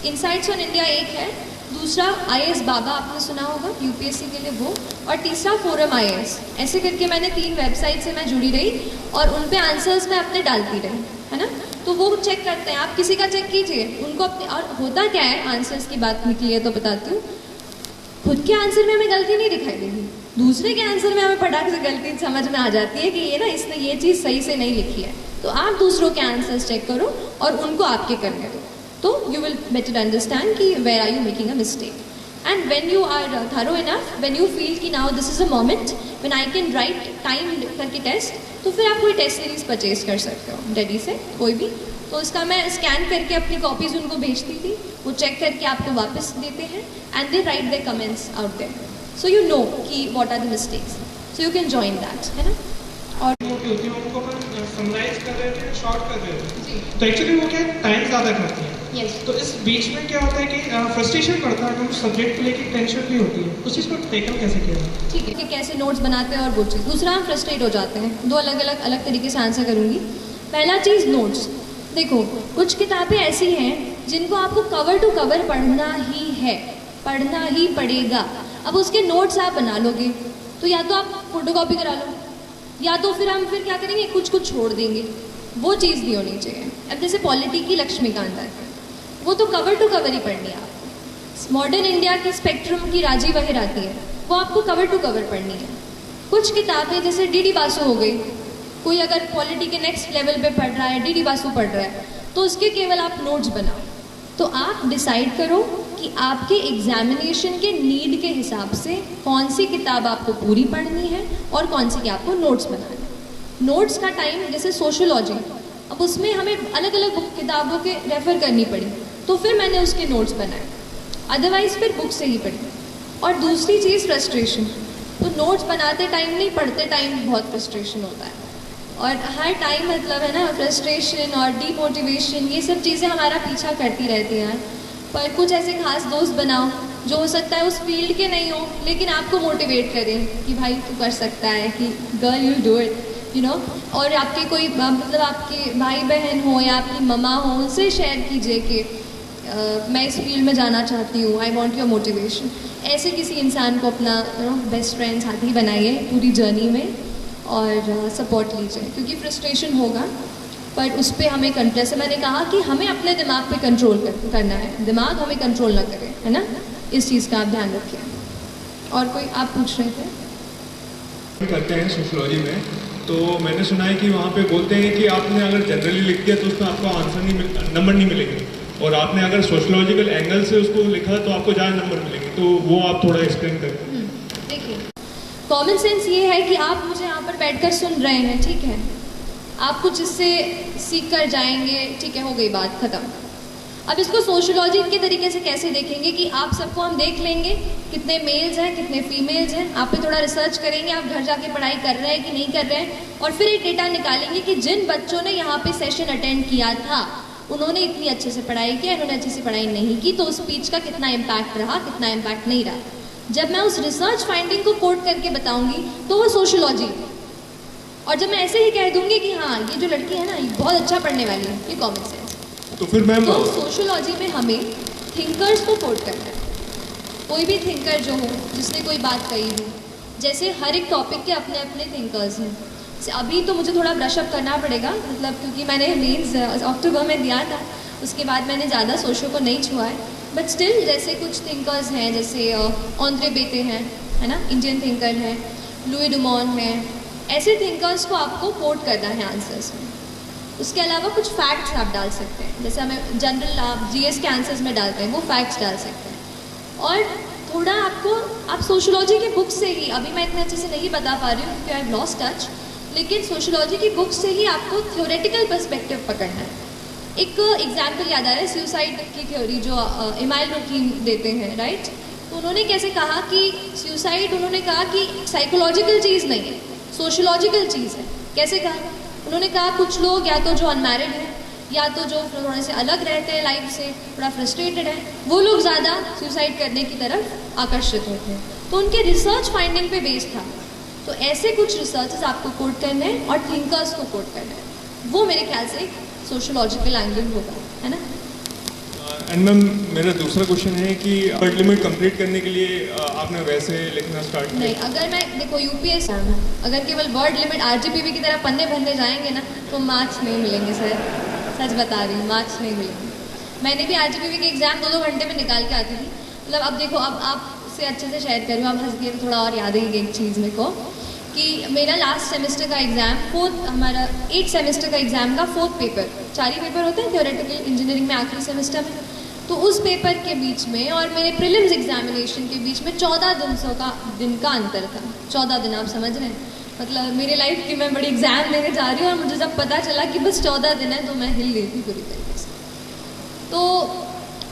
इनसाइट्स ऑन इंडिया एक है, दूसरा IAS बाबा आपने सुना होगा UPSC के लिए वो, और तीसरा फोरम IAS। ऐसे करके मैंने 3 वेबसाइट से मैं जुड़ी रही और उन पे आंसर्स मैं अपने डालती रही, है ना। तो वो चेक करते हैं, आप किसी का चेक कीजिए उनको अपने। और होता क्या है, आंसर्स की बात निकली है तो बताती हूँ, खुद के आंसर में हमें गलती नहीं दिखाई देगी, दूसरे के आंसर में हमें फटाक से गलती समझ में आ जाती है कि ये ना इसने ये चीज़ सही से नहीं लिखी है। तो आप दूसरों के आंसर्स चेक करो और उनको आपके करने दो, तो यू विल बेटर अंडरस्टैंड कि where are you making a mistake. And when you are thorough enough, when you feel कि now this is a moment when I can write time करके टेस्ट, तो फिर आप कोई टेस्ट सीरीज परचेज कर सकते हो डेडी से कोई भी। तो इसका मैं स्कैन करके अपनी कॉपीज उनको भेजती थी, वो चेक करके आपको वापस देते हैं and they write the comments out there, so you know कि what are the mistakes, so you can join that, है ना। और मोटी होती है उनको अपन समराइज कर रहे थे, शॉर्ट कर रहे थे, तो एक्चुअली वो क्या टाइम ज़्यादा करती है। यस। तो इस बीच में क्या होता है कि फ्रस्ट्रेशन बढ़ता है, हम सब्जेक्ट को लेकर टेंशन भी होती है, उस चीज़ को टैकल कैसे किया जाए? ठीक है कि कैसे नोट्स बनाते हैं और वो चीज़। दूसरा, हम फ्रस्ट्रेट हो जाते हैं। दो अलग तरीके से आंसर करूँगी। पहला चीज़ नोट्स, देखो कुछ किताबें ऐसी हैं जिनको आपको कवर टू कवर पढ़ना ही है, पढ़ना ही पड़ेगा। अब उसके नोट्स आप बना लोगे तो या तो आप फोटोकॉपी करा लो, या तो फिर हम क्या करेंगे, कुछ छोड़ देंगे, वो चीज़ नहीं होनी चाहिए। अब जैसे पॉलिटी की लक्ष्मीकांत है, वो तो कवर टू कवर ही पढ़नी है आपको। मॉडर्न इंडिया की स्पेक्ट्रम की राजी वगैरह आती है, वो आपको कवर टू कवर पढ़नी है। कुछ किताबें जैसे DD बासु हो गई, कोई अगर पॉलिटी के नेक्स्ट लेवल पे पढ़ रहा है, DD बासु पढ़ रहा है, तो उसके केवल आप नोट्स बनाओ। तो आप डिसाइड करो कि आपके एग्जामिनेशन के नीड के हिसाब से कौन सी किताब आपको पूरी पढ़नी है और कौन सी की आपको नोट्स बनाने हैं। नोट्स का टाइम, जैसे सोशियोलॉजी, अब उसमें हमें अलग अलग किताबों के रेफ़र करनी पड़ी, तो फिर मैंने उसके नोट्स बनाए, अदरवाइज़ फिर बुक से ही पढ़ी। और दूसरी चीज़ फ्रस्ट्रेशन, तो नोट्स बनाते टाइम नहीं, पढ़ते टाइम बहुत फ्रस्ट्रेशन होता है। और हर टाइम मतलब है ना, फ्रस्ट्रेशन और डीमोटिवेशन, ये सब चीज़ें हमारा पीछा करती रहती हैं। पर कुछ ऐसे खास दोस्त बनाओ जो हो सकता है उस फील्ड के नहीं हो, लेकिन आपको मोटिवेट करें कि भाई तू कर सकता है, कि girl you do it, you know. और आपके कोई मतलब आपके भाई बहन हो या आपकी मम्मा हो, उनसे शेयर कीजिए कि मैं इस फील्ड में जाना चाहती हूँ, आई वॉन्ट योर मोटिवेशन। ऐसे किसी इंसान को अपना बेस्ट फ्रेंड साथी बनाइए पूरी जर्नी में और सपोर्ट लीजिए, क्योंकि फ्रस्ट्रेशन होगा पर उस पर हमें जैसे मैंने कहा कि हमें अपने दिमाग पे कंट्रोल करना है, दिमाग हमें कंट्रोल ना करे, है ना। इस चीज़ का आप ध्यान रखिए। और कोई आप पूछ रहे थे? करते हैं सोशियोलॉजी में, तो मैंने सुना है कि वहाँ पे बोलते हैं कि आपने अगर जनरली लिख दिया तो उसमें आपको आंसर नहीं नंबर नहीं मिलेंगे, और आपने अगर सोशियोलॉजिकल एंगल से उसको लिखा तो आपको ज़्यादा नंबर मिलेंगे। तो वो आप थोड़ा एक्सप्लेन करें। देखिए, कॉमन सेंस ये है कि आप मुझे यहाँ पर बैठकर सुन रहे हैं, ठीक है, आप कुछ इससे सीख कर जाएंगे, ठीक है, हो गई बात ख़त्म। अब इसको सोशियोलॉजी के तरीके से कैसे देखेंगे कि आप सबको हम देख लेंगे, कितने मेल्स हैं कितने फीमेल्स हैं, आप पे थोड़ा रिसर्च करेंगे, आप घर जाके पढ़ाई कर रहे हैं कि नहीं कर रहे हैं, और फिर एक डेटा निकालेंगे कि जिन बच्चों ने यहाँ पे सेशन अटेंड किया था उन्होंने इतनी अच्छे से पढ़ाई की, इन्होंने अच्छे से पढ़ाई नहीं की, तो उस स्पीच का कितना इम्पैक्ट रहा, कितना इम्पैक्ट नहीं रहा। जब मैं उस रिसर्च फाइंडिंग को कोट करके बताऊंगी तो वो सोशियोलॉजी, और जब मैं ऐसे ही कह दूंगी कि हाँ ये जो लड़की है ना ये बहुत अच्छा पढ़ने वाली है, ये कॉमन सेंस। तो फिर मैम तो सोशियोलॉजी में हमें थिंकर्स को कोट करना है, कोई भी थिंकर जो हो जिसने कोई बात कही हो, जैसे हर एक टॉपिक के अपने अपने थिंकर्स हैं। अभी तो मुझे थोड़ा ब्रशअप करना पड़ेगा, मतलब क्योंकि मैंने मेंस अक्टूबर में दिया था, उसके बाद मैंने ज़्यादा सोशो को नहीं छुआ है, बट स्टिल जैसे कुछ थिंकर्स हैं, जैसे ऑन्द्रे बेते हैं, है ना, इंडियन थिंकर हैं, लुई डुमॉन है, ऐसे थिंकर्स को आपको कोट करना है आंसर्स में। उसके अलावा कुछ फैक्ट्स आप डाल सकते हैं, जैसे हमें जनरल आप GS के आंसर्स में डालते हैं, वो फैक्ट्स डाल सकते हैं। और थोड़ा आप सोशियोलॉजी की बुक से ही, अभी मैं इतने अच्छे से नहीं बता पा रही हूँ क्योंकि आई हैव लॉस्ट टच, लेकिन सोशियोलॉजी की बुक से ही आपको थ्योरेटिकल पर्सपेक्टिव पकड़ना है। एक एग्जाम्पल याद आ रहा है, सुसाइड की थ्योरी जो इमाइल रकीम देते हैं, राइट। तो उन्होंने कैसे कहा कि सुसाइड, उन्होंने कहा कि साइकोलॉजिकल चीज़ नहीं है, सोशियोलॉजिकल चीज़ है। कैसे कहा? उन्होंने कहा कुछ लोग या तो जो अनमैरिड हैं या तो जो थोड़े से अलग रहते हैं लाइफ से, थोड़ा फ्रस्ट्रेटेड है, वो लोग ज़्यादा सुसाइड करने की तरफ आकर्षित होते हैं। तो उनके रिसर्च फाइंडिंग पे बेस्ड था। तो ऐसे कुछ रिसर्चेस आपको कोट करने हैं और थिंकर्स को कोट करना है, वो मेरे ख्याल से सोशियोलॉजिकल एंगल होगा, है ना। एंड मैम मेरा दूसरा क्वेश्चन है कि वर्ड लिमिट कंप्लीट करने के लिए आपने वैसे लिखना स्टार्ट किया? नहीं, अगर मैं देखो यूपीएससी अगर केवल वर्ड लिमिट आरजीपीवी की तरह पन्ने भरने जाएंगे ना तो मार्क्स नहीं मिलेंगे सर, सच बता रही हूँ, मार्क्स नहीं मिलेंगे। मैंने भी आरजीपीवी के एग्जाम 2-2 घंटे में निकाल के आती थी। मतलब अब देखो, अब आपसे अच्छे से शेयर कर रही हूँ, आप हंस के थोड़ा और याद है एक चीज़ मेरे को कि मेरा लास्ट सेमेस्टर का एग्जाम हमारा 8 सेमेस्टर का एग्जाम का 4th पेपर, 4 ही पेपर होते हैं थ्योरेटिकल इंजीनियरिंग में आखिरी सेमेस्टर में, तो उस पेपर के बीच में और मेरे प्रीलिम्स एग्जामिनेशन के बीच में 14 दिन का अंतर था। 14 दिन, आप समझ रहे हैं, मतलब मेरे लाइफ की मैं बड़ी एग्जाम देने जा रही हूँ और मुझे जब पता चला कि बस 14 दिन है तो मैं हिल गई थी पूरी तरीके से। तो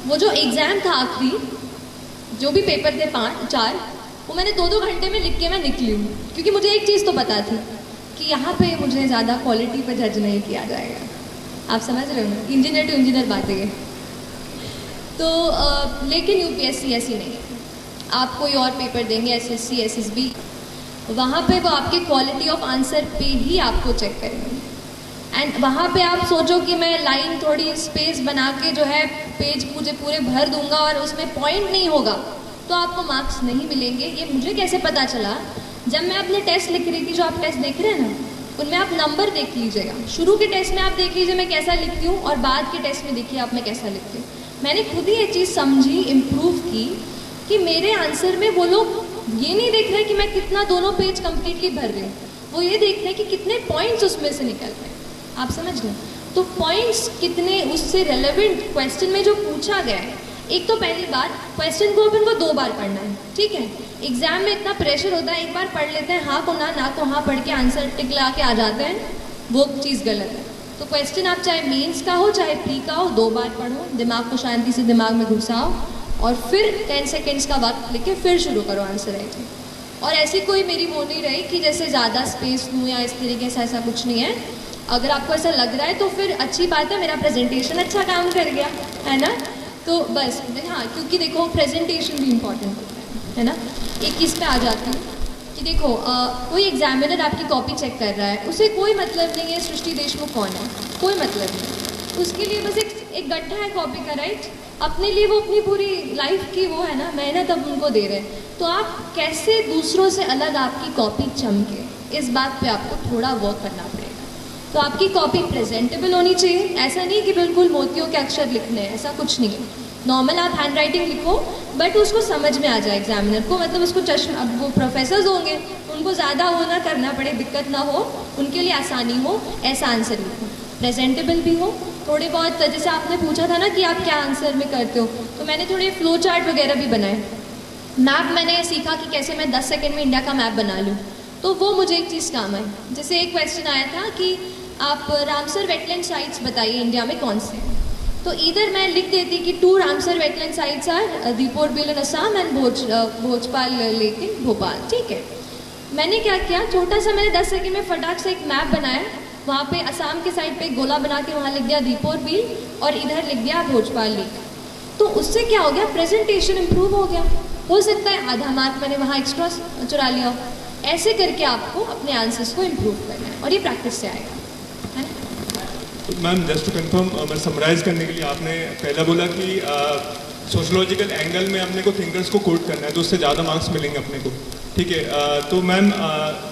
वो जो एग्ज़ाम था आखिरी, जो भी पेपर थे 4, वो मैंने 2-2 घंटे में लिख के मैं निकली हूँ, क्योंकि मुझे एक चीज़ तो पता थी कि यहाँ पे मुझे ज़्यादा क्वालिटी पे जज नहीं किया जाएगा। आप समझ रहे हो ना, इंजीनियर टू इंजीनियर बातें है। तो लेकिन यूपीएससी ऐसी नहीं है। आप कोई और पेपर देंगे, एसएससी, एसएसबी, वहाँ पे वो आपके क्वालिटी ऑफ आंसर पे ही आपको चेक करेंगे। एंड वहाँ पे आप सोचो कि मैं लाइन थोड़ी स्पेस बना के जो है पेज मुझे पूरे भर दूंगा और उसमें पॉइंट नहीं होगा तो आपको मार्क्स नहीं मिलेंगे। ये मुझे कैसे पता चला? जब मैं अपने टेस्ट लिख रही थी, जो आप टेस्ट देख रहे हैं ना, उनमें आप नंबर देख लीजिएगा। शुरू के टेस्ट में आप देख लीजिए मैं कैसा लिखती हूँ और बाद के टेस्ट में देखिए आप मैं कैसा लिखती हूँ। मैंने खुद ही ये चीज़ समझी, इम्प्रूव की कि मेरे आंसर में वो लोग ये नहीं देख रहे कि मैं कितना दोनों पेज कम्प्लीटली भर रही हूँ, वो ये देख रहे हैं कि कितने पॉइंट्स उसमें से निकल रहे हैं। आप समझ रहे हैं? तो पॉइंट्स कितने उससे रेलेवेंट क्वेश्चन में जो पूछा गया है। एक तो पहली बात, क्वेश्चन को अपन को 2 बार पढ़ना है, ठीक है। एग्जाम में इतना प्रेशर होता है, एक बार पढ़ लेते हैं, हाँ को ना को हाँ पढ़ के आंसर टिक ला के आ जाते हैं, वो चीज़ गलत है। तो क्वेश्चन आप चाहे मेंस का हो चाहे प्री का हो, 2 बार पढ़ो, दिमाग को शांति से दिमाग में घुसाओ और फिर 10 सेकेंड्स का वक्त लेके फिर शुरू करो आंसर राइटिंग। और ऐसी कोई मेरी वो नहीं रही कि जैसे ज़्यादा स्पेस दूँ या इस तरीके से, ऐसा कुछ नहीं है। अगर आपको ऐसा लग रहा है तो फिर अच्छी बात है, मेरा प्रेजेंटेशन अच्छा काम कर गया, है ना। तो बस हाँ, क्योंकि देखो प्रेजेंटेशन भी इम्पॉर्टेंट होता है ना। एक चीज़ पे आ जाती हूँ कि देखो कोई एग्जामिनर आपकी कॉपी चेक कर रहा है, उसे कोई मतलब नहीं है सृष्टि देशमुख कौन है, कोई मतलब नहीं। उसके लिए बस एक गड्ढा है कॉपी का, राइट। अपने लिए वो अपनी पूरी लाइफ की वो है ना मेहनत अब उनको दे रहे हैं। तो आप कैसे दूसरों से अलग आपकी कॉपी चमके, इस बात पे आपको थोड़ा वर्क करना पड़ेगा। तो आपकी कॉपी प्रेजेंटेबल होनी चाहिए, ऐसा नहीं कि बिल्कुल मोतियों के अक्षर लिखने हैं, ऐसा कुछ नहीं है। नॉर्मल आप हैंड राइटिंग लिखो बट उसको समझ में आ जाए एग्जामिनर को, मतलब उसको चश्मा, अब वो प्रोफेसर्स होंगे उनको ज़्यादा वो ना करना पड़े, दिक्कत ना हो, उनके लिए आसानी हो, ऐसा आंसर लिखो। प्रेजेंटेबल भी हो, थोड़े बहुत, जैसे आपने पूछा था ना कि आप क्या आंसर में करते हो, तो मैंने थोड़े फ्लो चार्ट वगैरह भी बनाए। मैप मैंने सीखा कि कैसे मैं 10 सेकेंड में इंडिया का मैप बना लूँ, तो वो मुझे एक चीज़ काम आई। जैसे एक क्वेश्चन आया था कि आप रामसर वेटलैंड साइट्स बताइए इंडिया में कौन से हैं, तो इधर मैं लिख देती कि 2 Ramsar wetland sites are Deepor Beel in Assam and Bhojpal lake in Bhopal, ठीक है। मैंने क्या किया, छोटा सा मैंने 10 सेकंड में फटाक से एक मैप बनाया, वहाँ पे असम के साइड पे एक गोला बना के वहाँ लिख दिया दीपोर बिल और इधर लिख दिया भोजपाल लेक। तो उससे क्या हो गया, प्रेजेंटेशन इम्प्रूव हो गया। हो सकता है आधा मार्क मैंने वहाँ एक्स्ट्रा चुरा लिया हो। ऐसे करके आपको अपने आंसर्स को इम्प्रूव करना है और ये प्रैक्टिस से आएगा। मैम जस्ट टू कंफर्म, मैं समराइज करने के लिए, आपने पहला बोला कि सोशोलॉजिकल एंगल में अपने को थिंकर्स को कोट करना है तो उससे ज़्यादा मार्क्स मिलेंगे अपने को, ठीक है। तो मैम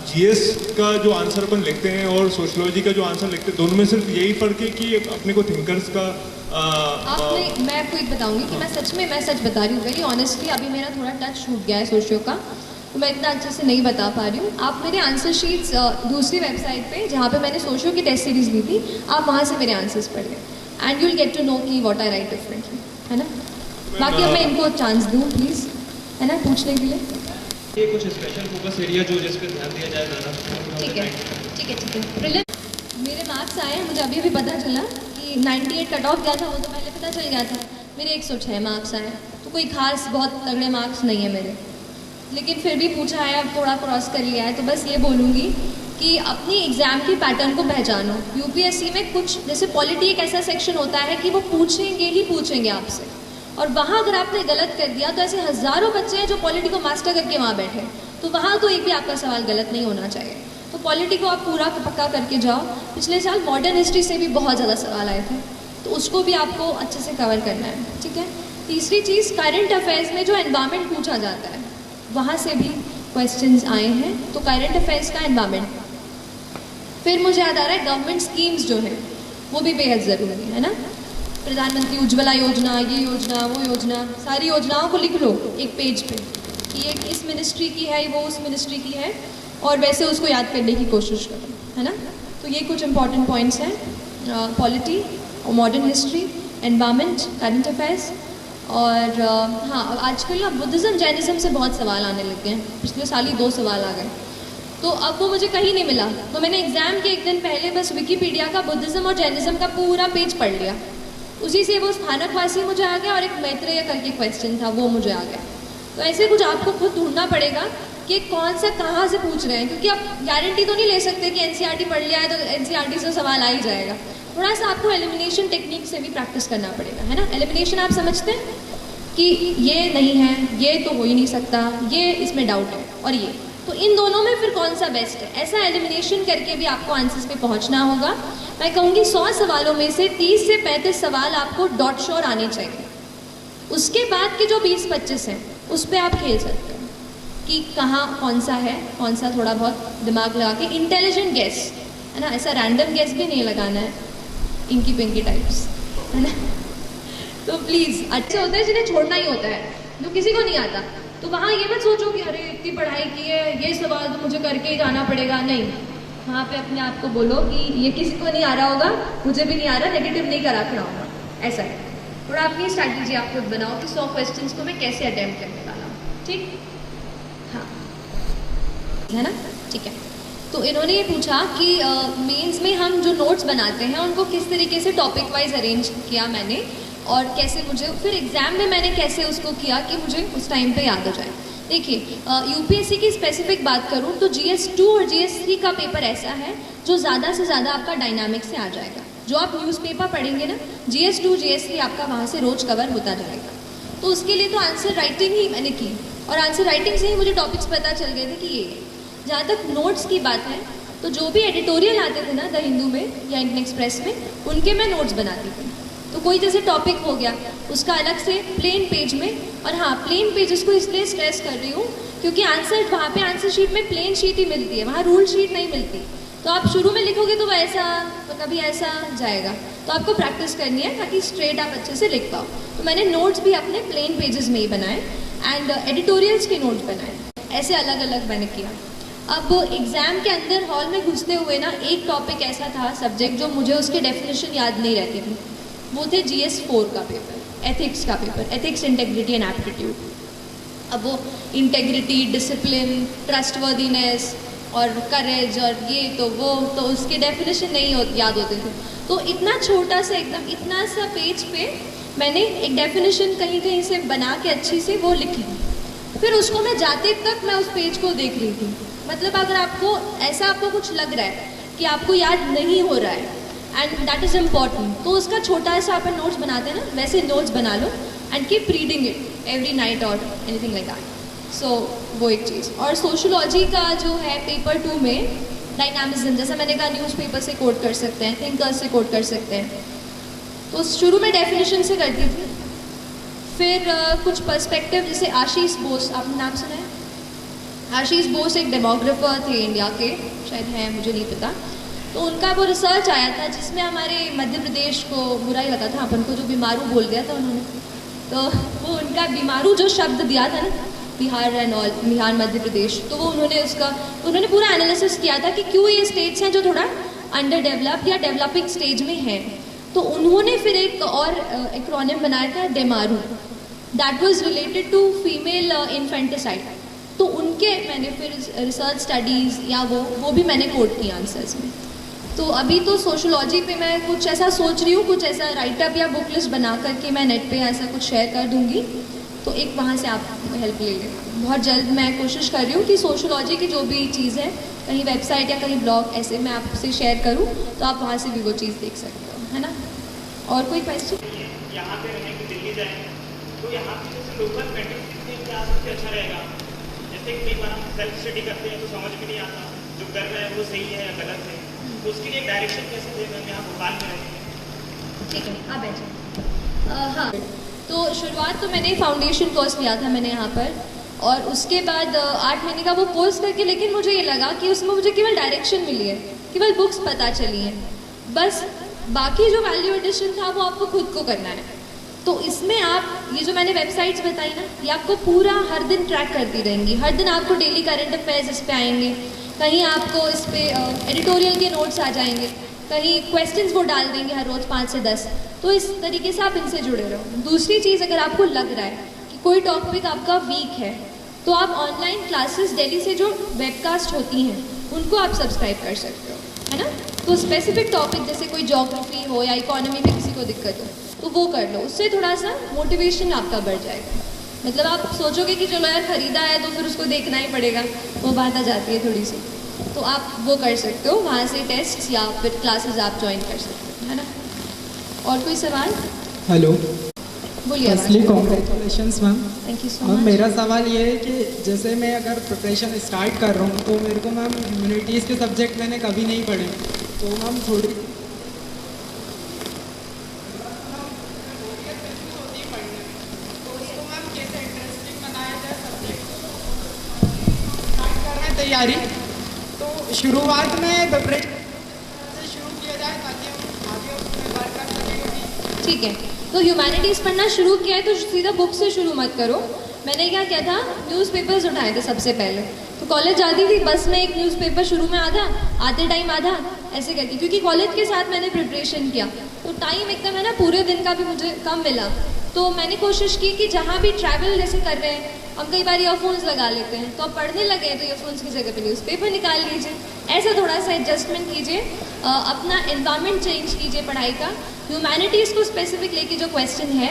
जीएस का जो आंसर अपन लिखते हैं और सोशोलॉजी का जो आंसर लिखते हैं, दोनों में सिर्फ यही फ़र्क है कि अपने को थिंकर्स का आपने, मैं आपको एक बताऊंगी कि मैं सच बता रही हूँ वेरी ऑनेस्टली। अभी मेरा थोड़ा टच छूट गया है सोशियो का, तो मैं इतना अच्छे से नहीं बता पा रही हूँ। आप मेरे आंसर शीट्स दूसरी वेबसाइट पे जहाँ पे मैंने सोशियो की टेस्ट सीरीज ली थी, आप वहाँ से मेरे आंसर्स पढ़िए and you will get to know कि व्हाट आई राइट डिफरेंटली, है ना। बाकी अब मैं इनको चांस दूँ प्लीज़, है ना, पूछने के लिए। ये कुछ स्पेशल फोकस एरिया जो जिस पे ध्यान दिया जाए ज़्यादा। ठीक है। प्रीलिम मेरे मार्क्स आए, मुझे अभी भी पता चला कि 98 कट ऑफ गया था, वो तो पहले पता चल गया था। मेरे 106 मार्क्स आए, तो कोई खास बहुत तगड़े मार्क्स नहीं है मेरे, लेकिन फिर भी पूछा है, अब थोड़ा क्रॉस कर लिया है। तो बस ये बोलूँगी कि अपनी एग्ज़ाम की पैटर्न को पहचानो। यूपीएससी में कुछ, जैसे पॉलिटी एक ऐसा सेक्शन होता है कि वो पूछेंगे ही पूछेंगे आपसे, और वहाँ अगर आपने गलत कर दिया तो ऐसे हज़ारों बच्चे हैं जो पॉलिटी को मास्टर करके वहाँ बैठे हैं, तो वहाँ तो एक भी आपका सवाल गलत नहीं होना चाहिए। तो पॉलिटी को आप पूरा पक्का करके जाओ। पिछले साल मॉडर्न हिस्ट्री से भी बहुत ज़्यादा सवाल आए थे, तो उसको भी आपको अच्छे से कवर करना है, ठीक है। तीसरी चीज़, करंट अफेयर्स में जो एनवायरनमेंट पूछा जाता है वहाँ से भी क्वेश्चंस आए हैं, तो करंट अफेयर्स का एनवायरनमेंट। फिर मुझे याद आ रहा है गवर्नमेंट स्कीम्स जो है वो भी बेहद ज़रूरी है ना। प्रधानमंत्री उज्ज्वला योजना, ये योजना, वो योजना, सारी योजनाओं को लिख लो एक पेज पे कि ये इस मिनिस्ट्री की है, वो उस मिनिस्ट्री की है, और वैसे उसको याद करने की कोशिश करो, है ना। तो ये कुछ इंपॉर्टेंट पॉइंट्स हैं, पॉलिटी और modern history, environment, current affairs. और हाँ, आजकल ना बुद्धिज़्म जैनिज़्म से बहुत सवाल आने लग गए हैं। पिछले साल ही 2 सवाल आ गए, तो अब वो मुझे कहीं नहीं मिला, तो मैंने एग्ज़ाम के एक दिन पहले बस विकीपीडिया का बुद्धिज़्म और जैनिज़्म का पूरा पेज पढ़ लिया। उसी से वो स्थानकवासी मुझे आ गया और एक मैत्रेय करके क्वेश्चन था वो मुझे आ गया। तो ऐसे कुछ आपको खुद ढूंढना पड़ेगा कि कौन सा कहाँ से पूछ रहे हैं, क्योंकि आप गारंटी तो नहीं ले सकते कि एनसीईआरटी पढ़ लिया है तो एनसीईआरटी से सवाल आ ही जाएगा। थोड़ा सा आपको एलिमिनेशन टेक्निक से भी प्रैक्टिस करना पड़ेगा, है ना। एलिमिनेशन आप समझते हैं कि ये नहीं है, ये तो हो ही नहीं सकता, ये इसमें डाउट है, और ये, तो इन दोनों में फिर कौन सा बेस्ट है, ऐसा एलिमिनेशन करके भी आपको आंसर्स पे पहुंचना होगा। मैं कहूँगी 100 सवालों में से 30 से 35 सवाल आपको डॉट श्योर आने चाहिए। उसके बाद के जो 20-25 हैं उस पर आप खेल सकते हो कि कहाँ कौन सा है, कौन सा थोड़ा बहुत दिमाग लगा के, इंटेलिजेंट गेस, है ना। ऐसा रैंडम गेस भी नहीं लगाना है, इंकी पिंकी टाइप्स, है ना। तो प्लीज़, अच्छे होते हैं जिन्हें छोड़ना ही होता है, जो किसी को नहीं आता, तो वहाँ ये मत सोचो कि अरे इतनी पढ़ाई की है, ये सवाल तो मुझे करके ही जाना पड़ेगा। नहीं, वहाँ पे अपने आप को बोलो कि ये किसी को नहीं आ रहा होगा, मुझे भी नहीं आ रहा, नेगेटिव नहीं करा खड़ा होगा, ऐसा है। थोड़ा अपनी स्ट्रैटेजी आप खुद बनाओ कि 100 क्वेश्चंस को मैं कैसे अटेम्प्ट करने वाला हूँ, ठीक, हाँ, है ना, ठीक है। तो इन्होंने ये पूछा कि मेंस में हम जो नोट्स बनाते हैं उनको किस तरीके से टॉपिक वाइज अरेंज किया मैंने, और कैसे मुझे फिर एग्ज़ाम में मैंने कैसे उसको किया कि मुझे उस टाइम पे याद हो जाए। देखिए, यूपीएससी की स्पेसिफिक बात करूँ तो GS2 और GS3 का पेपर ऐसा है जो ज़्यादा से ज़्यादा आपका डायनामिक से आ जाएगा। जो आप न्यूज़पेपर पढ़ेंगे ना, GS2 GS3 आपका वहाँ से रोज कवर होता जाएगा। तो उसके लिए तो आंसर राइटिंग ही मैंने की, और आंसर राइटिंग से ही मुझे टॉपिक्स पता चल गए थे कि ये। जहाँ तक नोट्स की बात है, तो जो भी एडिटोरियल आते थे ना द हिंदू में या इंडियन एक्सप्रेस में, उनके मैं नोट्स बनाती थी। तो कोई जैसे टॉपिक हो गया उसका अलग से प्लेन पेज में, और हाँ, प्लेन पेज इसको इसलिए स्ट्रेस कर रही हूँ क्योंकि आंसर वहाँ पे आंसर शीट में प्लेन शीट ही मिलती है, वहाँ रूल शीट नहीं मिलती। तो आप शुरू में लिखोगे तो वैसा, तो कभी ऐसा जाएगा, तो आपको प्रैक्टिस करनी है ताकि स्ट्रेट आप अच्छे से लिख पाओ। तो मैंने नोट्स भी अपने प्लेन पेजेस में ही बनाए, एंड एडिटोरियल्स के नोट्स बनाए, ऐसे अलग अलग मैंने किया। अब एग्ज़ाम के अंदर हॉल में घुसते हुए ना एक टॉपिक ऐसा था, सब्जेक्ट, जो मुझे उसके डेफिनेशन याद नहीं रहती थी, वो थे GS4 का पेपर, एथिक्स का paper, ethics, integrity and aptitude. अब वो इंटेग्रिटी, डिसिप्लिन, ट्रस्टवर्दीनेस और करेज और ये तो वो, तो उसके डेफिनेशन नहीं याद होते थे। तो इतना छोटा सा, एकदम इतना सा पेज पे मैंने एक डेफिनेशन कहीं कहीं से बना के अच्छी से वो लिखी, फिर उसको मैं जाते तक मैं उस पेज को देख रही थी। मतलब अगर आपको ऐसा आपको कुछ लग रहा है कि आपको याद नहीं हो रहा है, एंड दैट इज़ इम्पॉर्टेंट, तो उसका छोटा सा अपन नोट्स बनाते हैं ना, वैसे नोट्स बना लो and keep reading it every night और एनीथिंग लाइक दैट। सो वो एक चीज़। और सोशोलॉजी का जो है पेपर 2 में डायनामिज्म, जैसा मैंने कहा, न्यूज़पेपर से कोट कर सकते हैं, थिंकर्स से कोट कर सकते हैं। तो शुरू में डेफिनेशन से करती थी, फिर कुछ पर्सपेक्टिव, जैसे आशीष बोस, आपने नाम सुना है? आशीष बोस एक डेमोग्राफर थे इंडिया के, शायद हैं, मुझे नहीं पता। तो उनका वो रिसर्च आया था जिसमें हमारे मध्य प्रदेश को बुरा ही लगा था, अपन को जो बीमारू बोल दिया था उन्होंने। तो वो उनका बीमारू जो शब्द दिया था ना, बिहार एंड ऑल, बिहार मध्य प्रदेश, तो वो उन्होंने पूरा एनालिसिस किया था कि क्यों ये स्टेट्स हैं जो थोड़ा अंडर डेवलप्ड या डेवलपिंग स्टेज में हैं। तो उन्होंने फिर एक और एक्रोनिम बनाया था, डेमारू, that was related to female infanticide. तो उनके मैंने फिर रिसर्च स्टडीज़ या वो भी मैंने कोट किया आंसर्स में। तो अभी तो सोशोलॉजी पे मैं कुछ ऐसा सोच रही हूँ, कुछ ऐसा राइटअप या बुक लिस्ट बना करके मैं नेट पे ऐसा कुछ शेयर कर दूँगी, तो एक वहाँ से आप हेल्प ले लेना। बहुत जल्द मैं कोशिश कर रही हूँ कि सोशोलॉजी की जो भी चीज़ है, कहीं वेबसाइट या कहीं ब्लॉग ऐसे मैं आपसे शेयर करूँ, तो आप वहाँ से भी वो चीज़ देख सकते हो, है ना। और कोई क्वेश्चन? यहाँ पे रहें कि दिल्ली जाएँ? तो यहाँ पे जैसे लोकल मैट्रिक्स में क्या सबसे अच्छा रहेगा? जैसे कई बार हम सेल्फ स्टडी करते हैं तो समझ में नहीं आता जो कर रहे हैं वो सही है या गलत है, तो उसके लिए डायरेक्शन कैसे देना? हम यहाँ भोपाल में रहते हैं। ठीक है, आप बैठे। हाँ, तो शुरुआत तो मैंने फाउंडेशन कोर्स किया था मैंने यहाँ पर, और उसके बाद 8 महीने का वो कोर्स करके, लेकिन मुझे ये लगा कि उसमें मुझे केवल डायरेक्शन मिली है, केवल बुक्स पता चली हैं, बस बाकी जो वैल्यू एडिशन था वो आपको खुद को करना है। तो इसमें आप ये जो मैंने वेबसाइट्स बताई ना, ये आपको पूरा हर दिन ट्रैक करती रहेंगी। हर दिन आपको डेली करंट अफेयर्स इस पे आएंगे, कहीं आपको इस पे एडिटोरियल के नोट्स आ जाएंगे, कहीं क्वेश्चंस वो डाल देंगे हर रोज़ 5 से 10। तो इस तरीके से आप इनसे जुड़े रहो। दूसरी चीज़, अगर आपको लग रहा है कि कोई टॉपिक आपका वीक है, तो आप ऑनलाइन क्लासेस दिल्ली से जो वेबकास्ट होती हैं उनको आप सब्सक्राइब कर सकते हो, है ना। तो स्पेसिफिक टॉपिक जैसे कोई ज्योग्राफी हो या इकोनॉमी में किसी को दिक्कत हो तो वो कर लो, उससे थोड़ा सा मोटिवेशन आपका बढ़ जाएगा। मतलब आप सोचोगे कि चलो यार ख़रीदा है तो फिर उसको देखना ही पड़ेगा, वो बात आ जाती है थोड़ी सी। तो आप वो कर सकते हो, वहाँ से टेस्ट या फिर क्लासेस आप ज्वाइन कर सकते हो, है ना। और कोई सवाल? हेलो, बोलिए। Firstly congratulations ma'am. Thank you so ma'am, much. मेरा सवाल ये है कि जैसे मैं अगर प्रिपरेशन स्टार्ट कर रहा हूँ तो मेरे को मैम ह्यूमैनिटीज़ के सब्जेक्ट मैंने कभी नहीं पढ़े, तो मैम थोड़ी तैयारी, तो शुरुआत में प्रिपरेशन से शुरू किया जाए ताकि हम आगे उसमें वर्क कर सकें। ठीक है, तो ह्यूमैनिटीज़ पढ़ना शुरू किया है तो सीधा बुक से शुरू मत करो। मैंने क्या किया था, न्यूज़पेपर्स उठाए थे सबसे पहले। तो कॉलेज जाती थी, बस में एक न्यूज़पेपर शुरू में आधा, आते टाइम आधा, ऐसे करके, क्योंकि कॉलेज के साथ मैंने प्रिपरेशन किया तो टाइम एकदम है ना पूरे दिन का भी मुझे कम मिला। तो मैंने कोशिश की कि जहाँ भी ट्रैवल जैसे कर रहे हैं, हम कई बार ईयरफोन्स लगा लेते हैं, तो अब पढ़ने लगे हैं तो ईयरफोन्स की जगह पे न्यूज़पेपर निकाल लीजिए, ऐसा थोड़ा सा एडजस्टमेंट कीजिए, अपना एनवायरनमेंट चेंज कीजिए पढ़ाई का। ह्यूमैनिटीज़ को स्पेसिफिक लेके जो क्वेश्चन है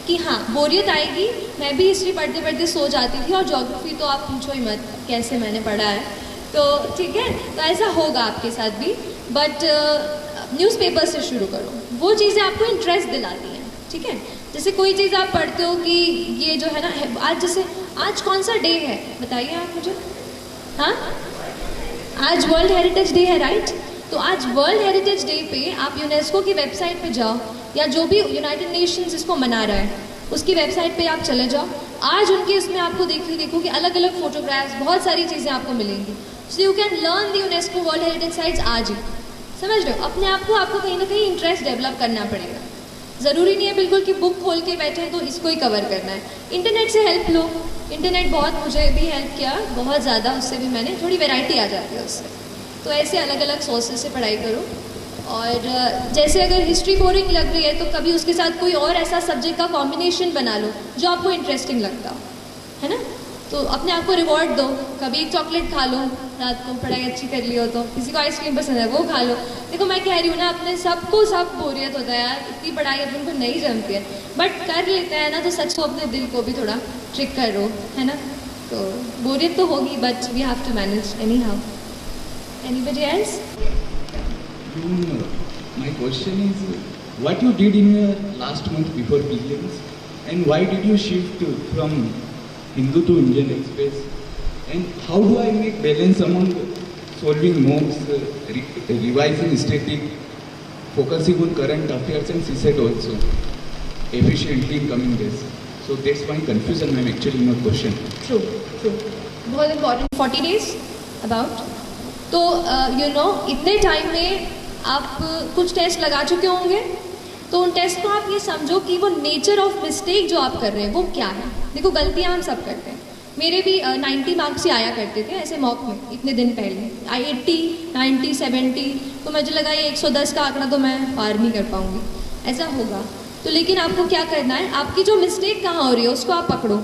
कि हाँ बोरियत आएगी, मैं भी हिस्ट्री पढ़ते पढ़ते सो जाती थी, और ज्योग्राफी तो आप पूछो ही मत कैसे मैंने पढ़ा है, तो ठीक है, तो ऐसा होगा आपके साथ भी। बट न्यूज़पेपर से शुरू करो, वो चीज़ें आपको इंटरेस्ट दिलाती हैं, ठीक है। जैसे कोई चीज़ आप पढ़ते हो कि ये जो है ना, आज जैसे आज कौन सा डे है बताइए आप मुझे। हाँ, आज वर्ल्ड हेरिटेज डे है, राइट। तो आज वर्ल्ड हेरिटेज डे पे आप यूनेस्को की वेबसाइट पे जाओ, या जो भी यूनाइटेड नेशंस इसको मना रहा है उसकी वेबसाइट पे आप चले जाओ। आज उनके उसमें आपको देखो कि अलग अलग फोटोग्राफ्स, बहुत सारी चीज़ें आपको मिलेंगी। सो you can learn the UNESCO world heritage sites आज ही, समझ रहे हो। अपने आप को आपको कहीं ना कहीं इंटरेस्ट डेवलप करना पड़ेगा। ज़रूरी नहीं है बिल्कुल कि बुक खोल के बैठे तो इसको ही कवर करना है। इंटरनेट से हेल्प लो, इंटरनेट बहुत मुझे भी हेल्प किया, बहुत ज़्यादा, उससे भी मैंने थोड़ी वैरायटी आ जाती है उससे। तो ऐसे अलग अलग सोर्सेज से पढ़ाई करो। और जैसे अगर हिस्ट्री बोरिंग लग रही है तो कभी उसके साथ कोई और ऐसा सब्जेक्ट का कॉम्बिनेशन बना लो जो आपको इंटरेस्टिंग लगता हो, है ना। तो अपने आप को रिवॉर्ड दो, कभी एक चॉकलेट खा लो रात को, पढ़ाई अच्छी कर ली हो तो। किसी को आइसक्रीम पसंद है वो खा लो। देखो मैं कह रही हूँ ना, अपने सबको सब बोरियत होता है यार, इतनी पढ़ाई अपन को नहीं जमती है, बट कर लेते हैं ना, तो सच को अपने दिल को भी थोड़ा ट्रिक करो, है ना। तो बोरियत तो होगी, but we have to manage anyhow. Anybody else? My question is, what you did in your last month before prelims, and why did you shift from Hindu to Indian Express, and how do I make balance among solving mocks, revising static, focusing on current affairs and CSET also efficiently in coming days? So that's my confusion, ma'am, actually in your question. True. बहुत important 40 days about. तो you know, इतने time में आप कुछ test लगा चुके होंगे, तो उन टेस्ट को आप ये समझो कि वो नेचर ऑफ मिस्टेक जो आप कर रहे हैं वो क्या है। देखो गलतियाँ हम सब करते हैं, मेरे भी 90 मार्क्स ही आया करते थे ऐसे मॉक में इतने दिन पहले, 80, 90, 70, तो मुझे लगा ये 110 का आंकड़ा तो मैं पार नहीं कर पाऊँगी, ऐसा होगा। तो लेकिन आपको क्या करना है, आपकी जो मिस्टेक कहाँ हो रही है उसको आप पकड़ो।